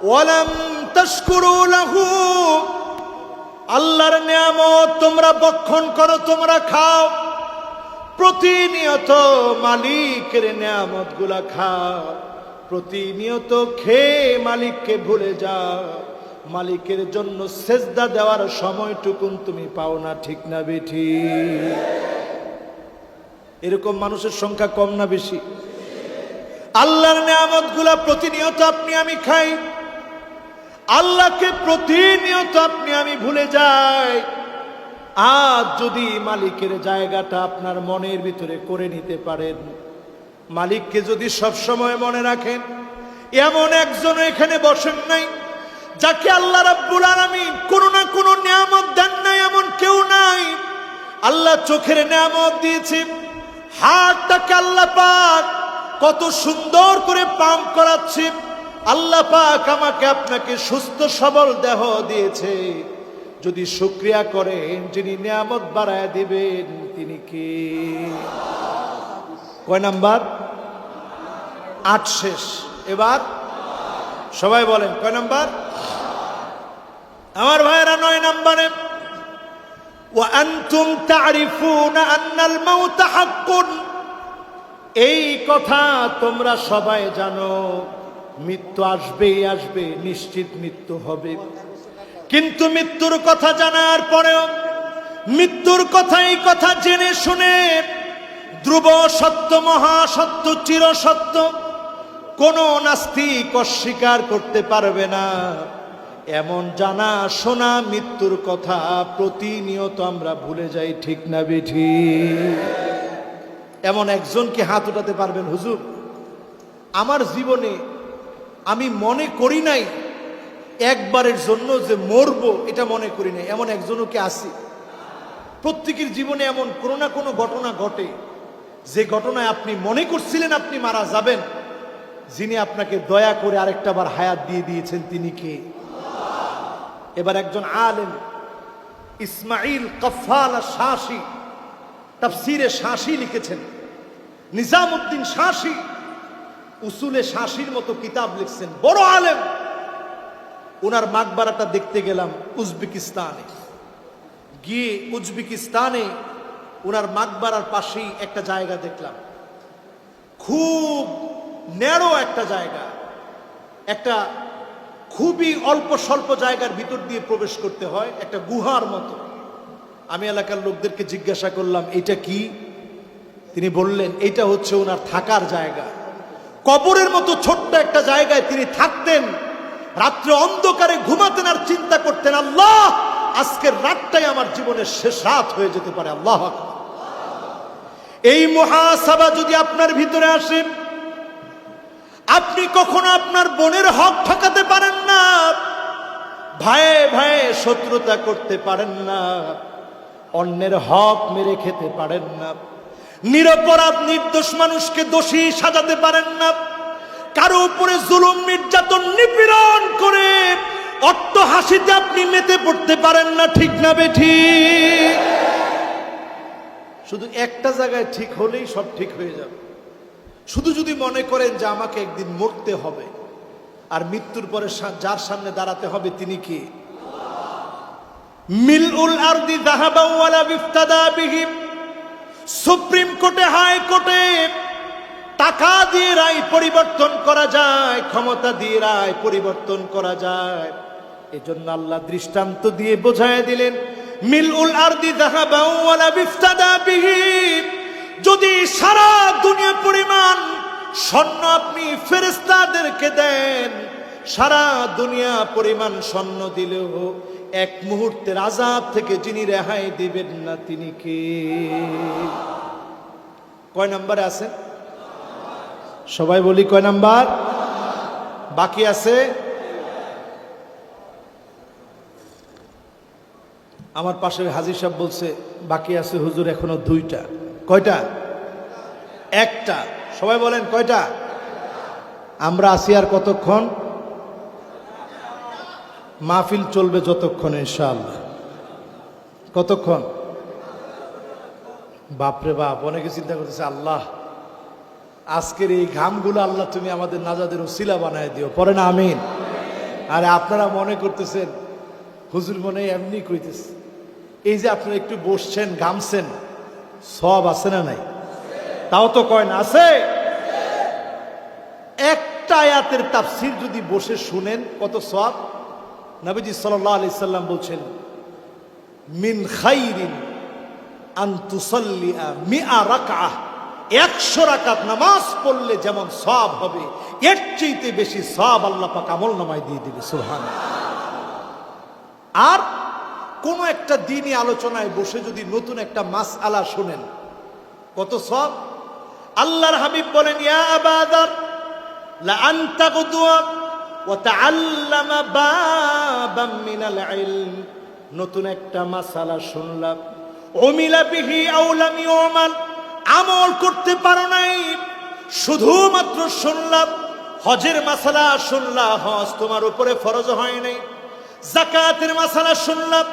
ওয়া লাম তাশকুরু লাহু। আল্লাহর নিয়ামত তোমরা ভক্ষণ করো, তোমরা খাও, প্রতিনিয়ত মালিকের নিয়ামত গুলা খাও, প্রতিনিয়ত খেয়ে মালিককে ভুলে যাও, মালিকের জন্য সেজদা দেওয়ার সময়টুকুন তুমি পাও না, ঠিক না বেঠি? এরকম মানুষের সংখ্যা কম না বেশি? আল্লাহর নিয়ামত গুলা প্রতিনিয়ত আপনি আমি খাই, আল্লাহকে প্রতিনিয়ত আপনি আমি ভুলে যাই। আজ যদি মালিকের জায়গাটা আপনার মনের ভিতরে করে নিতে পারেন, মালিককে যদি সব সময় মনে রাখেন, এমন একজন এখানে বসেন নাই যাকে আল্লাহ রাব্বুল আলামিন কোনো না কোনো নিয়ামত দেন নাই, এমন কেউ নাই। আল্লাহ চোখের নিয়ামত দিয়েছে, হাতটাকে আল্লাহ পাক কত সুন্দর করে পাম্প করাচ্ছে, আল্লাহ পাক আমাকে আপনাকে সুস্থ সবল দেহ দিয়েছে। যদি শুকরিয়া করেন, যিনি নিয়ামত বাড়ায় দিবেন তিনি কে? কয় নাম্বার? 8 শেষ। এবার সবাই বলেন কয় নাম্বার? আমার ভাইরা 9 নম্বরে, ওয়া আনতুম তা'রিফুনা আন্নাল মাউত হাক্কুন। এই কথা তোমরা সবাই জানো, মৃত্যু আসবেই আসবে, নিশ্চিত মৃত্যু হবে। কিন্তু মৃত্যুর কথা জানার পরেও, মৃত্যুর কথা জেনে শুনে ধ্রুব সত্য, মহাসত্য, চিরসত্য, কোন নাস্তিক অস্বীকার করতে পারবে না। এমন জানা শোনা মৃত্যুর কথা প্রতিনিয়ত আমরা ভুলে যাই, ঠিক না বেঠি? এমন একজন কি হাত উঠাতে পারবেন, হুজুর আমার জীবনে আমি মনে করি নাই একবারের জন্য যে মরবো, এটা মনে করি নাই, এমন একজনও কি আছে? প্রত্যেকের জীবনে এমন কোনো না কোনো ঘটনা ঘটে, যে ঘটনায় আপনি মনে করছিলেন আপনি মারা যাবেন, যিনি আপনাকে দয়া করে আরেকটা বার হায়াত দিয়ে দিয়েছেন, তিনি কে? এবার একজন আলেম ইসমাইল কফাল শাসি তাফসিরে শাসি লিখেছেন, নিজামউদ্দিন শাসি উসুলে শাসির মতো কিতাব লিখছেন, বড় আলেম। ওনার মাকবারাটা দেখতে গেলাম উজবেকিস্তানে। গিয়ে উজবেকিস্তানে ওনার মাকবারার পাশেই একটা জায়গা দেখলাম, খুব ন্যারো একটা জায়গা, একটা খুবই অল্প স্বল্প জায়গার ভিতর দিয়ে প্রবেশ করতে হয়, একটা গুহার মতো। আমি এলাকার লোকদেরকে জিজ্ঞাসা করলাম এটা কি? তিনি বললেন এটা হচ্ছে ওনার থাকার জায়গা। কবরের মতো ছোট্ট একটা জায়গায় তিনি থাকতেন, রাত্রে অন্ধকারে ঘুমাতেন আর চিন্তা করতেন, আল্লাহ আজকের রাতটাই আমার জীবনের শেষ রাত হয়ে যেতে পারে। আল্লাহ আকবার। এই মুহাসাবা যদি আপনার ভিতরে আসে, আপনি কখনো আপনার বোনের হক ঠকাতে পারেন না, ভাইয়ে ভাইয়ে শত্রুতা করতে পারেন না, অন্যের হক মেরে খেতে পারেন না, নিরপরাধ নির্দোষ মানুষকে দোষী সাজাতে পারেন না, কারো উপরে জুলুম নির্যাতন নিপীড়ন করে অট্টহাসিতে আপনি মেতে পড়তে পারেন না, ঠিক না বেঠিক? শুধু একটা জায়গায় ঠিক হলেই সব ঠিক হয়ে যাবে। শুধু যদি মনে করেন যে আমাকে একদিন মরতে হবে, আর মৃত্যুর পরে যার সামনে দাঁড়াতে হবে তিনি কি? মিলউল আরদি যাহাবান ওয়ালা বিফতাদা বিহি। সুপ্রিম কোর্টে, হাই কোর্টে টাকা দিয়ে রায় পরিবর্তন করা যায়, ক্ষমতা দিয়ে রায় পরিবর্তন করা যায়। এজন্য আল্লাহ দৃষ্টান্ত দিয়ে বোঝায় দিলেন, মিলউল আরদি যাহাবান ওয়ালা বিফতাদা বিহি। যদি সারা দুনিয়া পরিমাণ স্বর্ণ আপনি ফেরেশতাদেরকে দেন, সারা দুনিয়া পরিমাণ স্বর্ণ দিলেও এক মুহূর্তের আযাব থেকে যিনি রেহাই দিবেন না তিনি কে? কয় নম্বরে আছে? সবাই বলি কয় নাম্বার? বাকি আছে? আমার পাশে হাজী সাহেব বলছে বাকি আছে হুজুর এখনো 2টা। কয়টা? 1টা। সবাই বলেন কয়টা? আমরা আছি আর কতক্ষণ? মাহফিল চলবে যতক্ষণ ইনশাআল্লাহ। কতক্ষণ? বাপরে বাপ, অনেকে চিন্তা করতেছে আল্লাহ আজকের এই ঘামগুলো আল্লাহ তুমি আমাদের নাজাদের উসিলা বানায় দিও, পরে না আমিন। আরে আপনারা মনে করতেছেন হুজুর মনে এমনি কইতেছে, এই যে আপনারা একটু বসছেন ঘামছেন, সব আছে না নাই? তাও তো কয় না আছে। একটা আয়াতের তাফসীর যদি বসে শুনেন কত সওয়াব। নবীজি সাল্লাল্লাহু আলাইহি সাল্লাম বলছেন, মিন খাইরিন আন তুসাল্লিয়া মিআ রাকআহ। 100 রাকাত নামাজ পড়লে যেমন সওয়াব হবে, এর চাইতে বেশি সওয়াব আল্লাহ পাক আমলনামায় দিয়ে দিবে। সুবহানাল্লাহ। আর কোন একটা দ্বীনি আলোচনায় বসে যদি নতুন একটা মাসআলা শুনেন, কত সওয়াব। আল্লাহর হাবিব বলেন, ইয়া আবা যার লা আনতা গুদওয়া ওয়া তাআল্লামা বাবাম মিনাল ইলম। নতুন একটা মাসআলা শুনলাম, উমিলা বিহি আও লাম ইউমাল, আমল করতে পারো নাই, শুধুমাত্র শুনলাম। হজের মাসালা শুনলা, হজ তোমার উপরে ফরজ হয় নাই। যাকাতের মাসালা শুনলাম,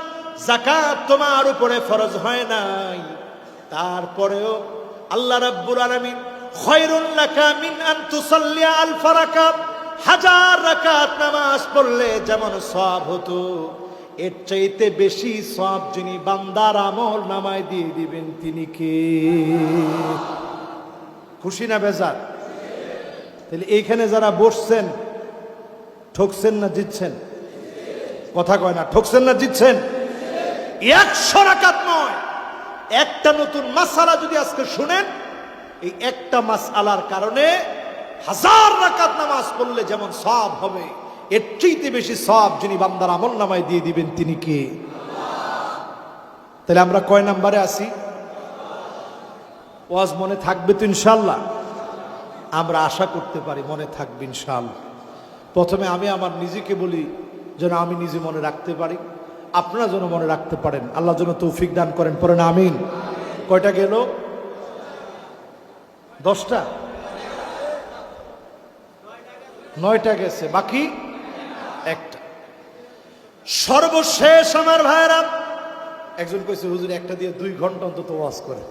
যাকাত তোমার উপরে ফরজ হয় নাই, তারপরেও আল্লাহ রাব্বুল আলামিন খায়রুল লাকা মিন আন তুসাল্লি আলফ রাকাত, 1000 রাকাত নামাজ পড়লে যেমন সওয়াব হতো, এর চাইতে বেশি সওয়াব যিনি বান্দার আমল নামায় দিয়ে দিবেন তিনি কে? খুশি না বেজার? তাহলে এইখানে যারা বসছেন ঠকছেন না জিতছেন? কথা কয় না, ঠকছেন না জিতছেন? 100 রাকাত নয়, একটা নতুন মাসআলা যদি আজকে শুনেন, এই একটা মাসআলার কারণে 1000 রাকাত নামাজ পড়লে যেমন সওয়াব হবে, এর চাইতে বেশি সওয়াব যিনি বান্দার আমল নামায় দিয়ে দিবেন তিনি কে? তাহলে আমরা কয় নাম্বারে আছি? ওয়াজ মনে থাকবে তো ইনশাআল্লাহ? আমরা আশা করতে পারি মনে থাকবে ইনশাআল্লাহ। প্রথমে আমি আমার নিজেকে বলি যেন আমি নিজে মনে রাখতে পারি, আপনারা যেন মনে রাখতে পারেন, আল্লাহ যেন তৌফিক দান করেন, পড়েন আমিন। কয়টা গেল? 10টা? 9টা গেছে, বাকি একটা। সর্বশেষ আমার ভাইরা, একজন কইছে হুজুর একটা দিয়ে 2 ঘন্টা অন্তত ওয়াজ করে।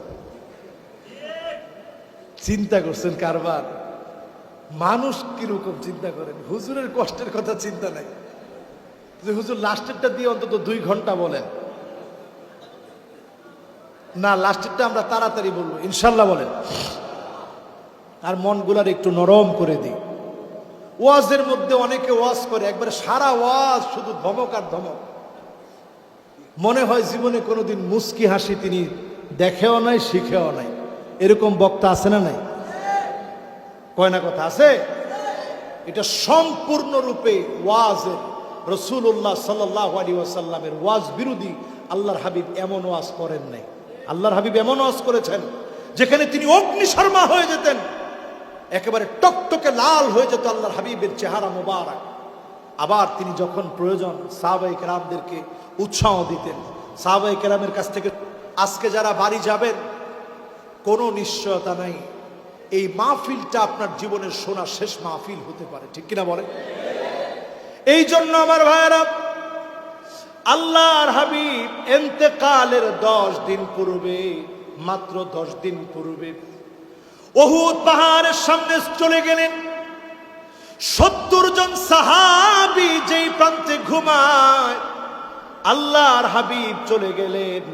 চিন্তা করছেন কারবার? মানুষ কিরকম চিন্তা করেন, হুজুরের কষ্টের কথা চিন্তা নাই, যে হুজুর লাস্টেরটা দিয়ে অন্তত 2 ঘন্টা বলেন না, লাস্টেরটা আমরা তাড়াতাড়ি বলবো ইনশাল্লাহ বলেন, আর মনগুলার একটু নরম করে দিই। ওয়াজের মধ্যে অনেকে ওয়াজ করে একবারে সারা ওয়াজ শুধু ধমক আর ধমক, মনে হয় জীবনে কোনোদিন মুস্কি হাসি তিনি দেখেও নাই শিখেও নাই। এরকম বক্তা আছে না নাই? কয় না কথা আছে? এটা সম্পূর্ণরূপে ওয়াজের, রাসূলুল্লাহ সাল্লাল্লাহু আলাইহি ওয়াসাল্লামের ওয়াজ বিরোধী। আল্লাহর হাবিব এমন ওয়াজ করেন নাই। আল্লাহর হাবিব এমন ওয়াজ করেছেন যেখানে তিনি অগ্নিশর্মা হয়ে যেতেন, একেবারে টকটকে লাল হয়ে যেত আল্লাহর হাবিবের চেহারা মোবারক। আবার তিনি যখন প্রয়োজন সাহাবায়ে কেরামদেরকে উৎসাহ দিতেন। সাহাবায়ে কেরামের কাছ থেকে আজকে যারা বাড়ি যাবেন, কোনো নিশ্চয়তা নাই এই মাহফিলটা আপনার জীবনের শোনা শেষ মাহফিল হতে পারে, ঠিক কিনা বলে? এই জন্য আমার ভাইয়েরা, আল্লাহর হাবিব ইন্তেকালের 10 দিন পূর্বে, মাত্র 10 দিন পূর্বে উহুদ পাহাড়ের সামনে চলে গেলেন। 70 জন সাহাবী যেই প্রান্তে ঘুমায়, আল্লাহর হাবিব চলে গেলেন।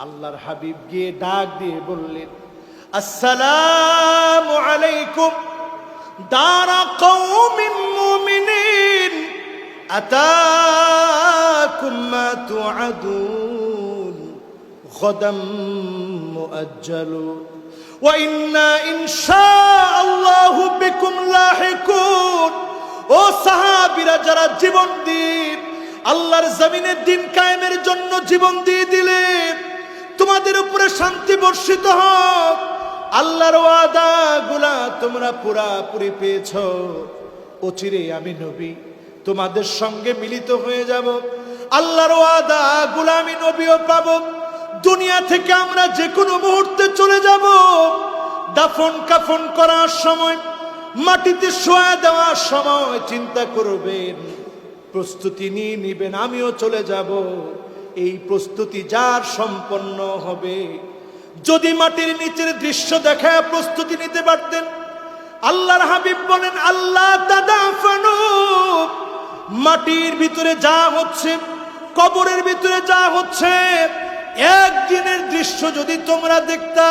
আল্লাহর হাবিব গিয়ে ডাক দিয়ে বললেন, আসসালামু আলাইকুম দারা কওমিন মুমিনিন আতাকুম মা তুআদুন গাদাম মুআজ্জালু ওয়া ইন্না ইনশাআল্লাহু বিকুম লাহিকুন। ও সাহাবীরা যারা জীবন দিয়ে আল্লাহর জমিনের দিন কায়েমের জন্য জীবন দিয়ে দিলে, তোমাদের উপরে শান্তি বর্ষিত হোক। আল্লাহর ওয়াদাগুলা তোমরা পুরাপুরি পেয়েছো। অচিরে আমি নবী তোমাদের সঙ্গে মিলিত হয়ে যাব। আল্লাহর ওয়াদাগুলা আমি নবীও পাবো। দুনিয়া থেকে আমরা যে কোনো মুহূর্তে চলে যাব। দাফন কাফন করার সময়, মাটিতে শোয়া দেওয়ার সময় চিন্তা করবেন, প্রস্তুতি নিয়ে নিবেন, আমিও চলে যাব। এই প্রস্তুতি যার সম্পন্ন হবে, যদি মাটির নিচের দৃশ্য দেখা প্রস্তুতি নিতে পারতেন। আল্লাহর হাবিব বলেন, আল্লাহ তাদাফানু, মাটির ভিতরে যা হচ্ছে, কবরের ভিতরে যা হচ্ছে, একদিনের দৃশ্য যদি তোমরা দেখতা,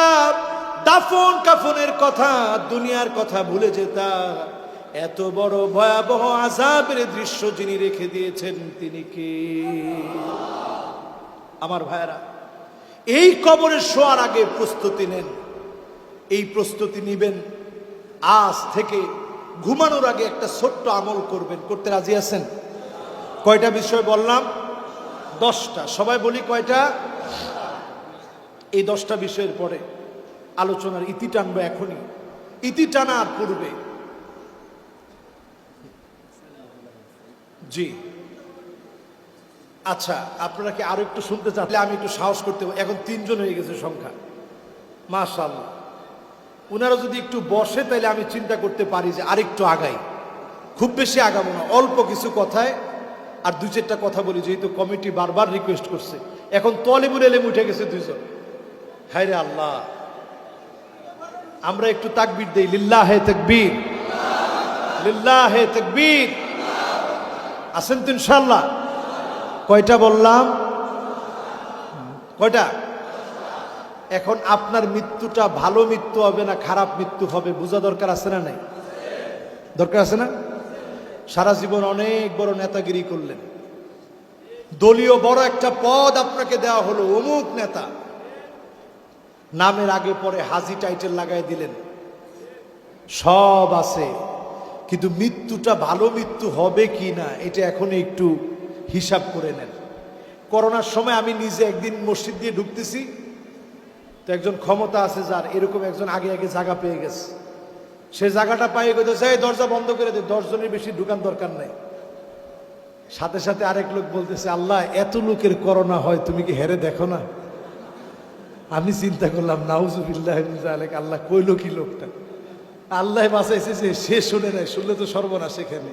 দাফন কাফনের কথা, দুনিয়ার কথা ভুলে যেতা। এত বড় ভয়াবহ আযাবের দৃশ্য যিনি রেখে দিয়েছেন তিনি কে? আমার ভাইরা, এই কবরে শোয়ার আগে প্রস্তুতি নেন। এই প্রস্তুতি নিবেন আজ থেকে। ঘুমানোর আগে একটা ছোট্ট আমল করবেন। করতে রাজি আছেন? কয়টা বিষয় বললাম? 10টা। সবাই বলি কয়টা? এই 10টা বিষয়ের পরে আলোচনার ইতি টানবো এখনই। ইতি টানার পূর্বে জি, আচ্ছা, আপনারা কি আরো একটু শুনতে চাইলে আমি একটু সাহস করতে। এখন 3 জন হয়ে গেছে সংখ্যা, মাশাআল্লাহ। উনারা যদি একটু বসে তাহলে আমি চিন্তা করতে পারি যে আরেকটু আগাই। খুব বেশি আগাবো না, অল্প কিছু কথায় আর দুই চারটা কথা বলি, যেহেতু কমিটি বারবার রিকোয়েস্ট করছে। এখন তলিবুল এলেম উঠে গেছে দুইজন। হায় রে আল্লাহ, আমরা একটু তাকবীর দেই। লিল্লাহে তাকবীর, লিল্লাহে তাকবীর। আছেন তো ইনশাআল্লাহ? কয়টা বললাম? কয়টা? এখন আপনার মৃত্যুটা ভালো মৃত্যু হবে না খারাপ মৃত্যু হবে বোঝা দরকার আছে না নাই? দরকার আছে না? সারা জীবন অনেক বড় নেতাগিরি করলেন, দলীয় বড় একটা পদ আপনাকে দেওয়া হলো, অমুক নেতা, নামের আগে পরে হাজি টাইটেল লাগাই দিলেন, সব আছে, কিন্তু মৃত্যুটা ভালো মৃত্যু হবে কি না এটা এখন একটু হিসাব করে নেন। করোনার সময় আমি নিজে একদিন মসজিদ দিয়ে ঢুকতেছি, তো একজন ক্ষমতা আছে যার, এরকম একজন আগে আগে জায়গা পেয়ে গেছে, সে জায়গাটা পাই গেছে, এই দরজা বন্ধ করে দে, 10 জনের বেশি ঢুকান দরকার নাই। সাথে সাথে আরেক লোক বলতেছে, আল্লাহ এত লোকের করোনা হয় তুমি কি হেরে দেখো না? আমি চিন্তা করলাম নাউজুবিল্লাহ মিন যালিক, আল্লাহ কইলো কি লোকটা? আল্লাহ বাঁচাইছে যে সে শুনে নাই, শুনলে তো সর্বনাশ এখানে।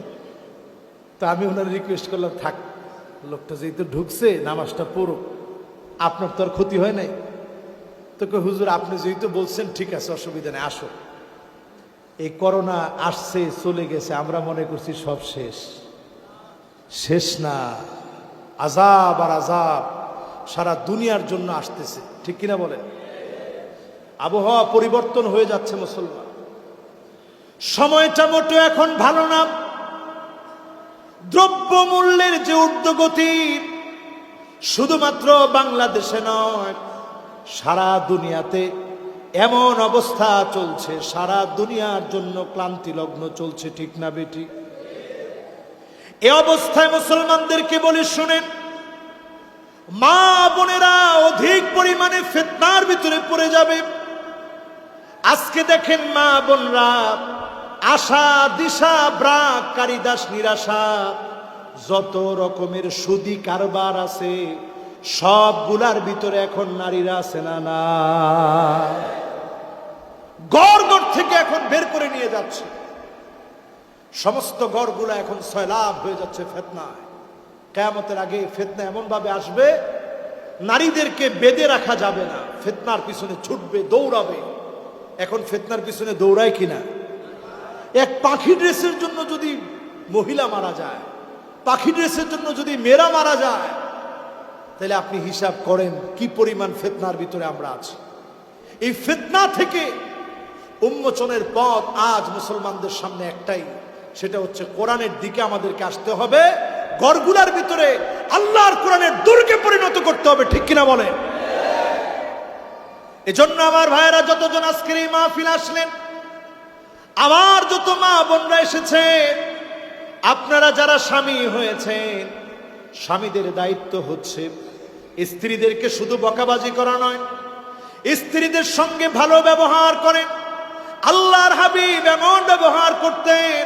তো আমি ওনার রিকোয়েস্ট করলাম, থাক লোকটা যেহেতু ঢুকছে নামাজটা পড়ুক, আপনার তো আর ক্ষতি হয় নাই। তো হুজুর আপনি যেহেতু বলছেন ঠিক আছে অসুবিধা নেই, আসো। এই করোনা আসছে চলে গেছে, আমরা মনে করছি সব শেষ। শেষ না, আযাব আর আযাব সারা দুনিয়ার জন্য আসতেছে, ঠিক কিনা বলেন? আবহাওয়া পরিবর্তন হয়ে যাচ্ছে মুসলমান, সময়টা মোটো এখন ভালো না। দ্রব্য মূল্যের যে ঊর্ধ্বগতি শুধুমাত্র বাংলাদেশে নয়, সারা দুনিয়াতে এমন অবস্থা চলছে, সারা দুনিয়ার জন্য ক্লান্তি লগ্ন চলছে, ঠিক না বেটি? এ অবস্থায় মুসলমানদেরকে বলি শুনেন, মা বোনেরা অধিক পরিমাণে ফিতনার ভিতরে পড়ে যাবে। আজকে দেখেন মা বোনরা আশা দিশা ব্রাক কারিদাস নিরাশা যত রকমের সুদি কারবার আছে সবগুলার ভিতরে এখন নারীরা আছে না? না, গড় গড় থেকে এখন বের করে নিয়ে যাচ্ছে, সমস্ত গড়গুলা এখন সয়লাব হয়ে যাচ্ছে ফিতনায়। কিয়ামতের আগে ফিতনা এমন ভাবে আসবে নারীদেরকে বেঁধে রাখা যাবে না, ফিতনার পিছনে ছুটবে, দৌড়াবে। এখন ফিতনার পিছনে দৌড়ায় কিনা? এক পাখি ড্রেসের জন্য যদি মহিলা মারা যায়, পাখি ড্রেসের জন্য যদি মেয়েরা মারা যায়, তাহলে আপনি হিসাব করেন কি পরিমাণ ফিতনার ভিতরে আমরা আছি। এই ফিতনা থেকে উন্মোচনের পথ আজ মুসলমানদের সামনে একটাই, সেটা হচ্ছে কোরআনের দিকে আমাদেরকে আসতে হবে, ঘরগুলার ভিতরে আল্লাহর কোরআনের দুর্গে পরিণত করতে হবে, ঠিক কিনা বলে? এজন্য আমার ভাইয়েরা যতজন আজকের এই মাহফিল আসলেন, আমার যত মা বোনরা এসেছে, আপনারা যারা স্বামী হয়েছেন, স্বামীদের দায়িত্ব হচ্ছে স্ত্রীদেরকে শুধু বকাবাজি করা নয়, স্ত্রীদের সঙ্গে ভালো ব্যবহার করেন। আল্লাহর হাবিব এমন ব্যবহার করতেন,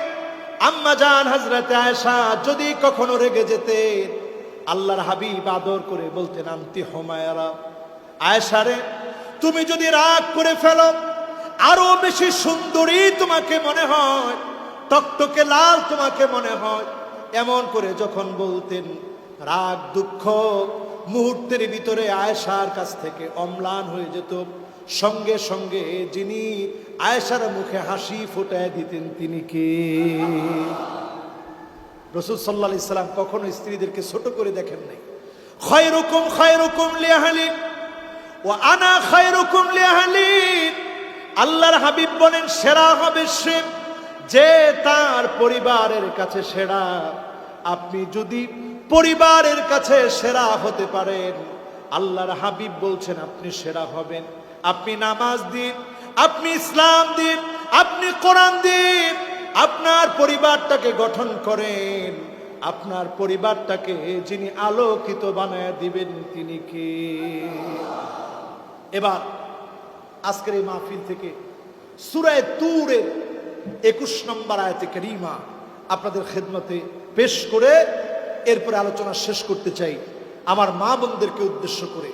আম্মা জান হযরত আয়েশা যদি কখনো রেগে যেতেন, আল্লাহর হাবিব আদর করে বলতেন, আনতি হুমায়রা, আয়েশা রে তুমি যদি রাগ করে ফেলো আরো বেশি সুন্দরী তোমাকে মনে হয়, টকটকে লাল তোমাকে মনে হয়, এমন করে যখন বলতেন, রাগ দুঃখ মুহূর্তের ভিতরে আয়েশার কাছ থেকে অম্লান হয়ে যেত। সঙ্গে সঙ্গে যিনি আয়েশার মুখে হাসি ফোটায় দিতেন তিনি কে? রাসূল সাল্লাল্লাহু আলাইহি সাল্লাম কখনো স্ত্রীদেরকে ছোট করে দেখেন নাই। খায়রুকুম খায়রুকুম লিআহলি ওয়া আনা খায়রুকুম লিআহলি, আল্লাহর হাবিব বলেন সেরা হবে সে যে তার পরিবারের কাছে সেরা। আপনি যদি পরিবারের কাছে সেরা হতে পারেন, আল্লাহর হাবিব বলছেন আপনি সেরা হবেন। আপনি নামাজ দিন, আপনি ইসলাম দিন, আপনি কোরআন দিন, আপনার পরিবারটাকে গঠন করেন, আপনার পরিবারটাকে যিনি আলোকিত বানায় দিবেন তিনি কে? এবার আজকের এই মাহফিল থেকে সূরা তুরের 21 নম্বর আয়াতে কারিমা আপনাদের খেদমতে পেশ করে এরপরে আলোচনা শেষ করতে চাই। আমার মা বোনদেরকে উদ্দেশ্য করে,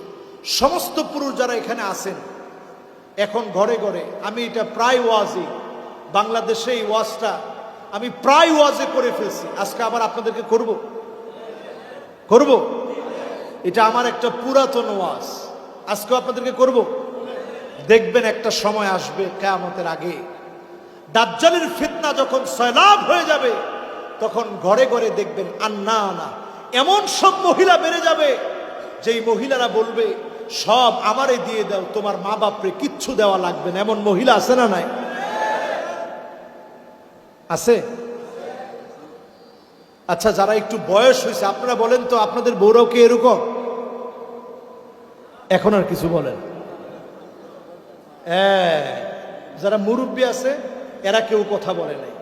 সমস্ত পুরুষ যারা এখানে আছেন, এখন ঘরে ঘরে, আমি এটা প্রায় ওয়াজে, বাংলাদেশে এই ওয়াজটা আমি প্রায় ওয়াজে করে ফেলছি, আজকে আবার আপনাদেরকে করব। করব? এটা আমার একটা পুরাতন ওয়াজ, আজকে আপনাদেরকে করব। দেখবেন একটা সময় আসবে কিয়ামতের আগে, দাজ্জালের ফিতনা যখন সয়লাব হয়ে যাবে, তখন ঘরে ঘরে দেখবেন আন্না আনা এমন সব মহিলা বেড়ে যাবে, যেই মহিলারা বলবে সব আমারে দিয়ে দাও, তোমার মা বাপরে কিচ্ছু দেওয়া লাগবে না। এমন মহিলা আছে না নাই? আছে। আচ্ছা, যারা একটু বয়স হয়েছে আপনারা বলেন তো, আপনাদের বউরাও কি এরকম? এখন আর কিছু বলেন। যারা মুরব্বী আছে এরা কেউ কথা বলে নাই।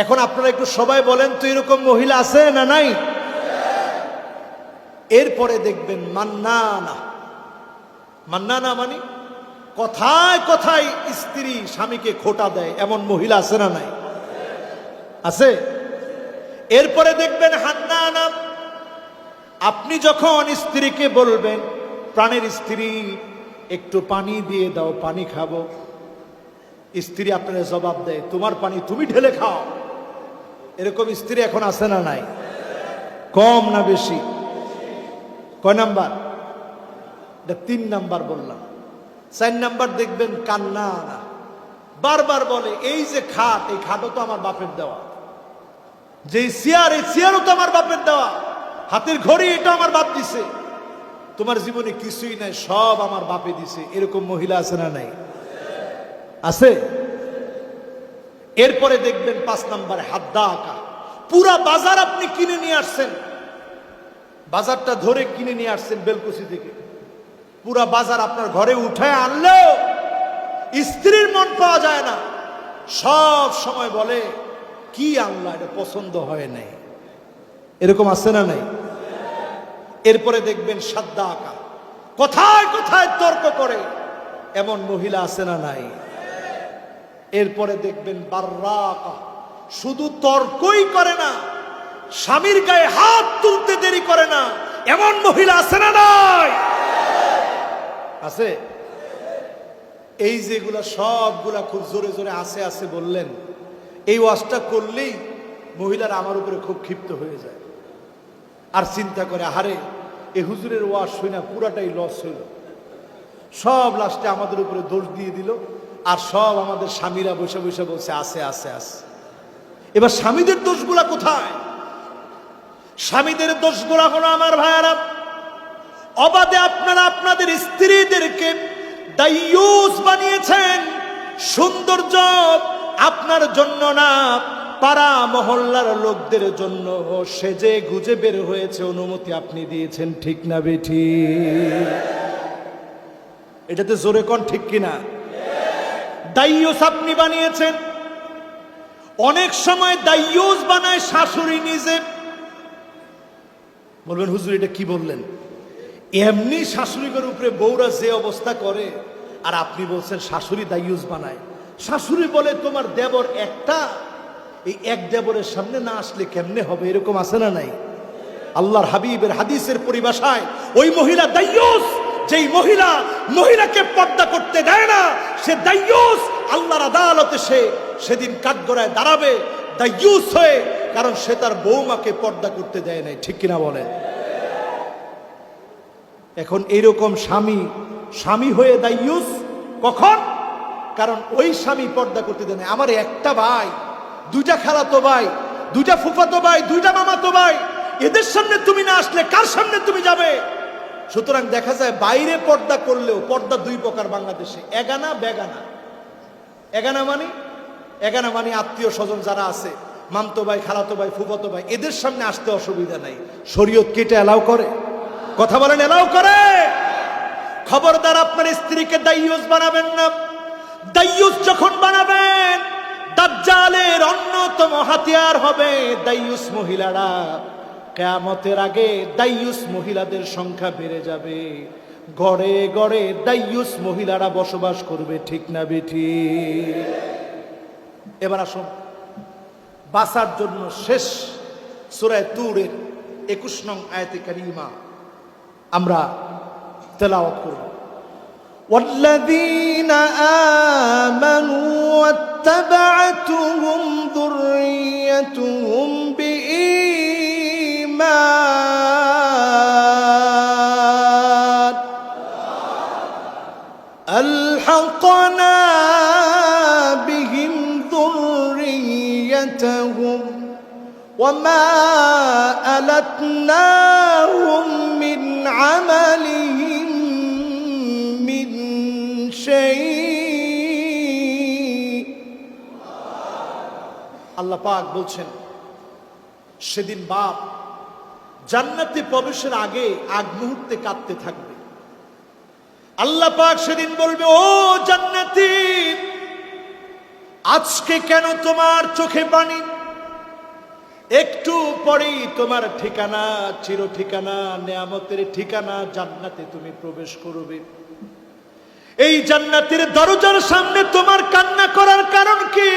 এখন আপনারা একটু সবাই বলেন তো, এরকম মহিলা আছে না নাই? এরপরে দেখবেন মান্নানা। মান্নানা মানে কথায় কথায় স্ত্রী স্বামীকে খোটা দেয়, এমন মহিলা আছে না নাই? আছে। এরপরে দেখবেন হান্নানা। আপনি যখন স্ত্রীকে বলবেন, প্রাণের স্ত্রী একটু পানি দিয়ে দাও, পানি খাবো, স্ত্রী আপনার জবাব দেয় তোমার পানি তুমি ঢেলে খাও। এরকম স্ত্রী এখন আছে না নাই? কম না বেশি? কয় নাম্বার? 3 নাম্বার বললাম। 4 নাম্বার দেখবেন কান্না আনা। বারবার বলে এই যে খাট, এই খাটও তো আমার বাপের দেওয়া, যে চেয়ার, এই চেয়ারও তো আমার বাপের দেওয়া, হাতের ঘড়ি এটা আমার বাপ দিছে, তোমার জীবনে কিছুই নাই, সব আমার বাপে দিছে। এরকম মহিলা আছে না নাই? আছে। এরপরে দেখবেন 5 নাম্বারে হাদ্দা আঁকা। পুরা বাজার আপনি কিনে নিয়ে আসছেন, বাজারটা ধরে কিনে নিয়ে আসছেন বেলকুচি থেকে, পুরা বাজার আপনার ঘরে উঠায় আনলেও স্ত্রীর মন পাওয়া যায় না। সব সময় বলে কি আনলা, এটা পছন্দ হয় নাই। এরকম আছে না নাই? এরপরে দেখবেন সাদ্দা আঁকা, কোথায় কোথায় তর্ক করে, এমন মহিলা আছে না নাই? এরপরে দেখবেন বাররাকা, শুধু তর্কই করে না, স্বামীর গায়ে হাত তুলতে দেরি করে না, এমন মহিলা আছে না নাই? আছে। এই যেগুলা সবগুলা খুব জোরে জোরে আছে আছে বললেন, এই ওয়াজটা করলেই মহিলারা আমার উপরে খুব ক্ষিপ্ত হয়ে যায়, আর চিন্তা করে আহারে এ হুজুরের ওয়াজ শুনে পুরাটাই লস হইল, সব লাস্টে আমাদের উপরে দোষ দিয়ে দিল, আর সব আমাদের স্বামীরা বসে বসে বলছে আছে আছে আছে। এবার স্বামীদের দোষগুলা কোথায়? স্বামীদের দোষগুলা হলো আমার ভাইয়ারা, অবাধে আপনারা আপনাদের স্ত্রীদেরকে দাইয়ুস বানিয়েছেন। সৌন্দর্য আপনার জন্য না, পাড়া মহল্লার লোকদের জন্য সেজে গুজে বের হয়েছে, অনুমতি আপনি দিয়েছেন, ঠিক না বেঠি? এটাতে জোরে কোন ঠিক কিনা? দাইয়ুস আপনি বানিয়েছেন। অনেক সময় দাইয়ুস বানায় শাশুড়ি নিজে। বলবেন হুজুর এটা কি বললেন? এমনি শাশুড়ির উপরে বউরা যে অবস্থা করে, আর আপনি বলছেন শাশুড়ি দাইয়ুস বানায়। শাশুড়ি বলে তোমার দেবর একটা, এই এক দেবরের সামনে না আসলে কেমনে হবে? এরকম আছে না নাই? আল্লাহর হাবিবের হাদিসের পরিভাষায় ওই মহিলা দাইয়ুস। যেই মহিলা মহিলাকে পর্দা করতে দেয় না, সে দাইয়ুস। আল্লাহর আদালতে সে সেদিন কাঠগড়ায় দাঁড়াবে দাইয়ুস হয়ে, কারণ সে তার বৌমাকে পর্দা করতে দেয় নাই, ঠিক কিনা বলেন? এখন এইরকম স্বামী স্বামী হয়ে দাইয়ুস কখন? কারণ ওই স্বামী পর্দা করতে দেয় না। আমার একটা ভাই, দুইটা খালাতো ভাই, দুইটা ফুফাতো ভাই, দুইটা মামাতো ভাই, এদের সামনে তুমি না আসলে কার সামনে তুমি যাবে? সুতরাং দেখা যায় বাইরে পর্দা করলেও পর্দা 2 প্রকার বাংলাদেশে, এগানা বেগানা। এগানা মানে আত্মীয় স্বজন যারা আছে, মামতো ভাই, খালাতো ভাই, ফুফাতো ভাই, এদের সামনে আসতে অসুবিধা নাই। শরীয়ত কি এটা এলাও করে? কথা বলেন, এলাও করে? খবরদার আপনার স্ত্রীকে দাইয়ুস বানাবেন না। দাইয়ুস যখন বানাবেন, দাজ্জালের অন্যতম হাতিয়ার হবে দাইয়ুস মহিলারা। কিয়ামতের আগে দাইয়ুস মহিলাদের সংখ্যা বেড়ে যাবে, গড়ে গড়ে দাইয়ুস মহিলারা বসবাস করবে, ঠিক না বেঠি? এবার আসুন বাঁচার জন্য শেষ সূরা তুরের 21 নং আয়াতে কারিমা আমরা তেলাওয়াত করব। والذين آمنوا واتبعتهم ذريتهم بإيمان وألحقنا بهم ذريتهم وما ألتناهم من عملهم من شيء আল্লাহ পাক বলছেন সেদিন বাপ জান্নাতে প্রবেশের আগে আগ মুহূর্তে কাঁদতে থাকবে। আল্লাহ পাক সেদিন বলবে, ও জান্নাতি, আজকে কেন তোমার চোখে পানি? একটু পরেই তোমার ঠিকানা, চির ঠিকানা, নেয়ামতের ঠিকানা জান্নাতে তুমি প্রবেশ করবে। এই জান্নাতের দরজার সামনে তোমার কান্না করার কারণ কি?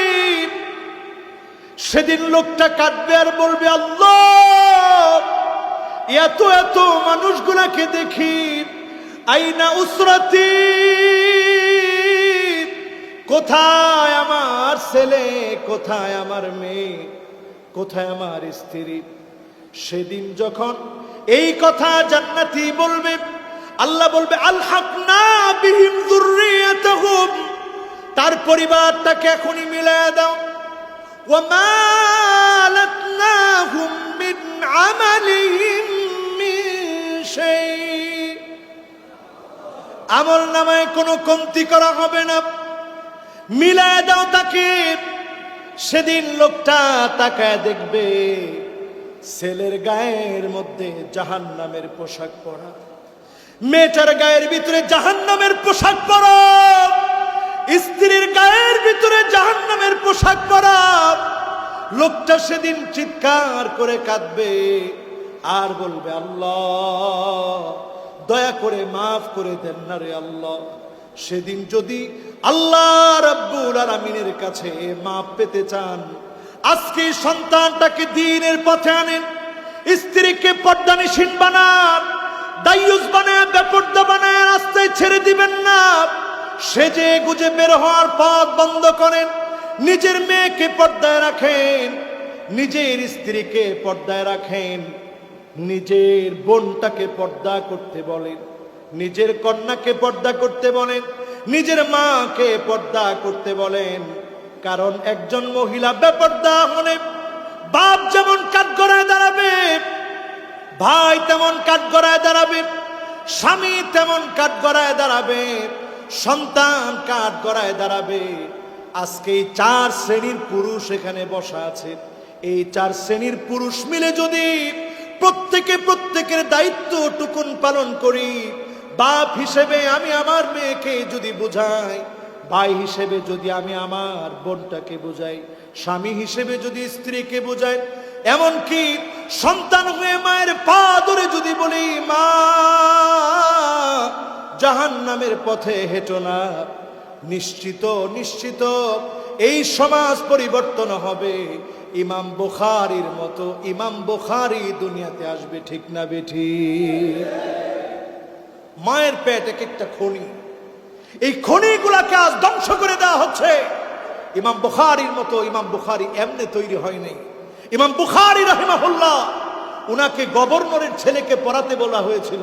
সেদিন লোকটা কাঁদবে আর বলবে, আল্লাহ, এত এত মানুষগুলাকে দেখি, আইনা উসরাতি, কোথায় আমার ছেলে, কোথায় আমার মেয়ে, কোথায় আমার স্ত্রী? সেদিন যখন এই কথা জান্নাতি বলবে, আল্লাহ বলবে, আলহাকনা বিহিম যুররিয়াতাহুম, তার পরিবারটাকে এখনই মিলায়া দাও। ওয়ামা আলাতনাহুম মিন আমালিহিম মিন শাই, আমল নামায় কোনো কমতি করা হবে না, মিলায়া দাও তাকে। সেদিন লোকটা তাকায় দেখবে ছেলের গায়ের মধ্যে জাহান্নামের পোশাক পরা, মেয়েটার গায়ের ভিতরে জাহান্নামের পোশাক পরা, স্ত্রীর গায়ের ভিতরে জাহান্নামের পোশাক পরা। লোকটা সেদিন চিৎকার করে কাঁদবে আর বলবে, আল্লাহ, দয়া করে মাফ করে দেন না রে আল্লাহ। সেদিন যদি আল্লাহ রাব্বুল আলামিনের কাছে মাপ পেতে চান, আজকে সন্তানটাকে দ্বীনের পথে আনেন, স্ত্রীকে পর্দানিশীন বানান, দায়ুস বানায়, বেপর্দা বানায় রাস্তায় ছেড়ে দিবেন না। সেজে গুজে বের হওয়ার পথ বন্ধ করেন, নিজের মেয়েকে পর্দায় রাখেন, নিজের স্ত্রীকে পর্দায় রাখেন, নিজের বোনটাকে পর্দা করতে বলেন, নিজের কন্যাকে পর্দা করতে বলেন, নিজের মাকে পর্দা করতে বলেন। কারণ একজন মহিলা বেপর্দা হলে বাপ যেমন কাঠগড়ায় দাঁড়াবে, ভাই তেমন কাঠগড়ায় দাঁড়াবে, স্বামী তেমন কাঠগড়ায় দাঁড়াবে, সন্তান কাঠগড়ায় দাঁড়াবে। আজকে এই 4 শ্রেণীর পুরুষ এখানে বসা আছে। এই 4 শ্রেণীর পুরুষ মিলে যদি প্রত্যেকের দায়িত্ব টুকুন পালন করি, বাপ হিসেবে আমি আমার মেয়েকে যদি বুঝাই, ভাই হিসেবে যদি আমি আমার বোনটাকে বুঝাই, স্বামী হিসেবে যদি স্ত্রীকে বুঝাই, এমনকি সন্তান হয়ে মায়ের পা ধরে যদি বলি, মা, জাহান্নামের পথে হেঁটো না, নিশ্চিত নিশ্চিত এই সমাজ পরিবর্তন হবে। ইমাম বুখারীর মতো ইমাম বুখারী দুনিয়াতে আসবে, ঠিক না বেঠিক? মায়ের পেট এক একটা খনি, এই খনিগুলাকে আজ ধ্বংস করে দেওয়া হচ্ছে। ইমাম বুখারীর মতো ইমাম বুখারী এমনি তৈরি হয় নাই। ইমাম বুখারী রাহিমাহুল্লাহ, উনাকে গভর্নরের ছেলেকে পড়াতে বলা হয়েছিল।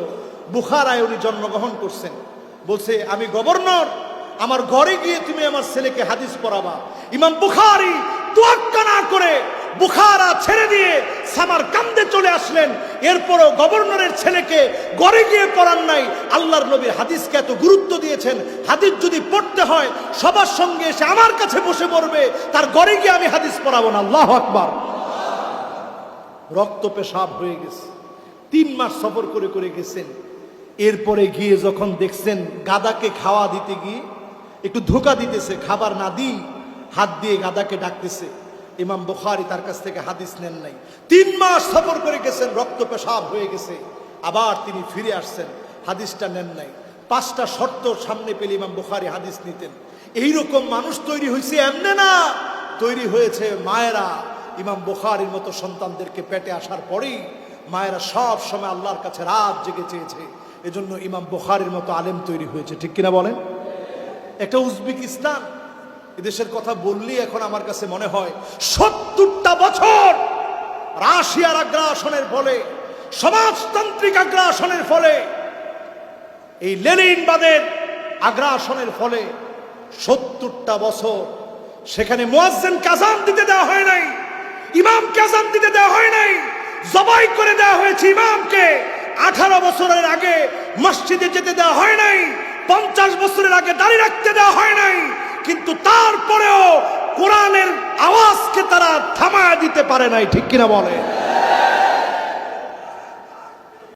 বুখারায় উনি জন্মগ্রহণ করছেন। বলছে, আমি গভর্নর, আমার ঘরে গিয়ে তুমি আমার ছেলেকে হাদিস পড়াবা। ইমাম বুখারী তোয়াক্কা না করে বুখারা ছেড়ে দিয়ে সামারকান্দে চলে আসলেন। এরপরও গভর্নরের ছেলেকে ঘরে গিয়ে পড়ান নাই। আল্লাহর নবীর হাদিসকে এত গুরুত্ব দিয়েছেন, হাদিস যদি পড়তে হয় সবার সঙ্গে এসে আমার কাছে বসে পড়বে, তার ঘরে গিয়ে আমি হাদিস পড়াবো না। আল্লাহু আকবার। রক্ত পেশাব হয়ে গেছে। 3 মাস সফর করে করে গেছেন। এরপরে গিয়ে যখন দেখছেন গাদাকে খাওয়া দিতে গিয়ে একটু ধোঁকা দিতেছে, খাবার না দিই হাত দিয়ে গাদাকে ডাকতেছে, ইমাম বুখারী তার কাছ থেকে হাদিস নেন নাই। 3 মাস সফর করে গেছেন, রক্ত পেশাব হয়ে গেছে। আবার তিনি ফিরে আসছেন, হাদিসটা নেন নাই। 5টা শর্ত সামনে পেলে ইমাম বুখারী হাদিস নিতেন। এইরকম মানুষ তৈরি হয়েছে এমনি না, তৈরি হয়েছে মায়েরা। ইমাম বুখারীর মতো সন্তানদেরকে পেটে আসার পরেই মায়েরা সব সময় আল্লাহর কাছে রাত জেগে চেয়েছে। এজন্য ইমাম বুখারীর মতো আলেম তৈরি হয়েছে, ঠিক কিনা বলেন? একটা উজবেকিস্তান, এদেশের কথা বললেই এখন আমার কাছে মনে হয় 70টা বছর রাশিয়ার আগ্রাসনের ফলে, সমাজতান্ত্রিক আগ্রাসনের ফলে, এই লেনিনবাদের আগ্রাসনের ফলে 70টা বছর সেখানে মুয়াজ্জিনকে আযান দিতে দেওয়া হয় নাই, ইমামকে আযান দিতে দেওয়া হয় নাই, জবাই করে দেওয়া হয়েছে ইমামকে। 18 বছরের আগে মসজিদে যেতে দেওয়া হয় নাই, 50 বছরের আগে দাঁড়িয়ে রাখতে দেওয়া হয় নাই, কিন্তু তারপরেও কোরআনের আওয়াজকে তারা থামায় দিতে পারে নাই। ঠিক কিনা বলে?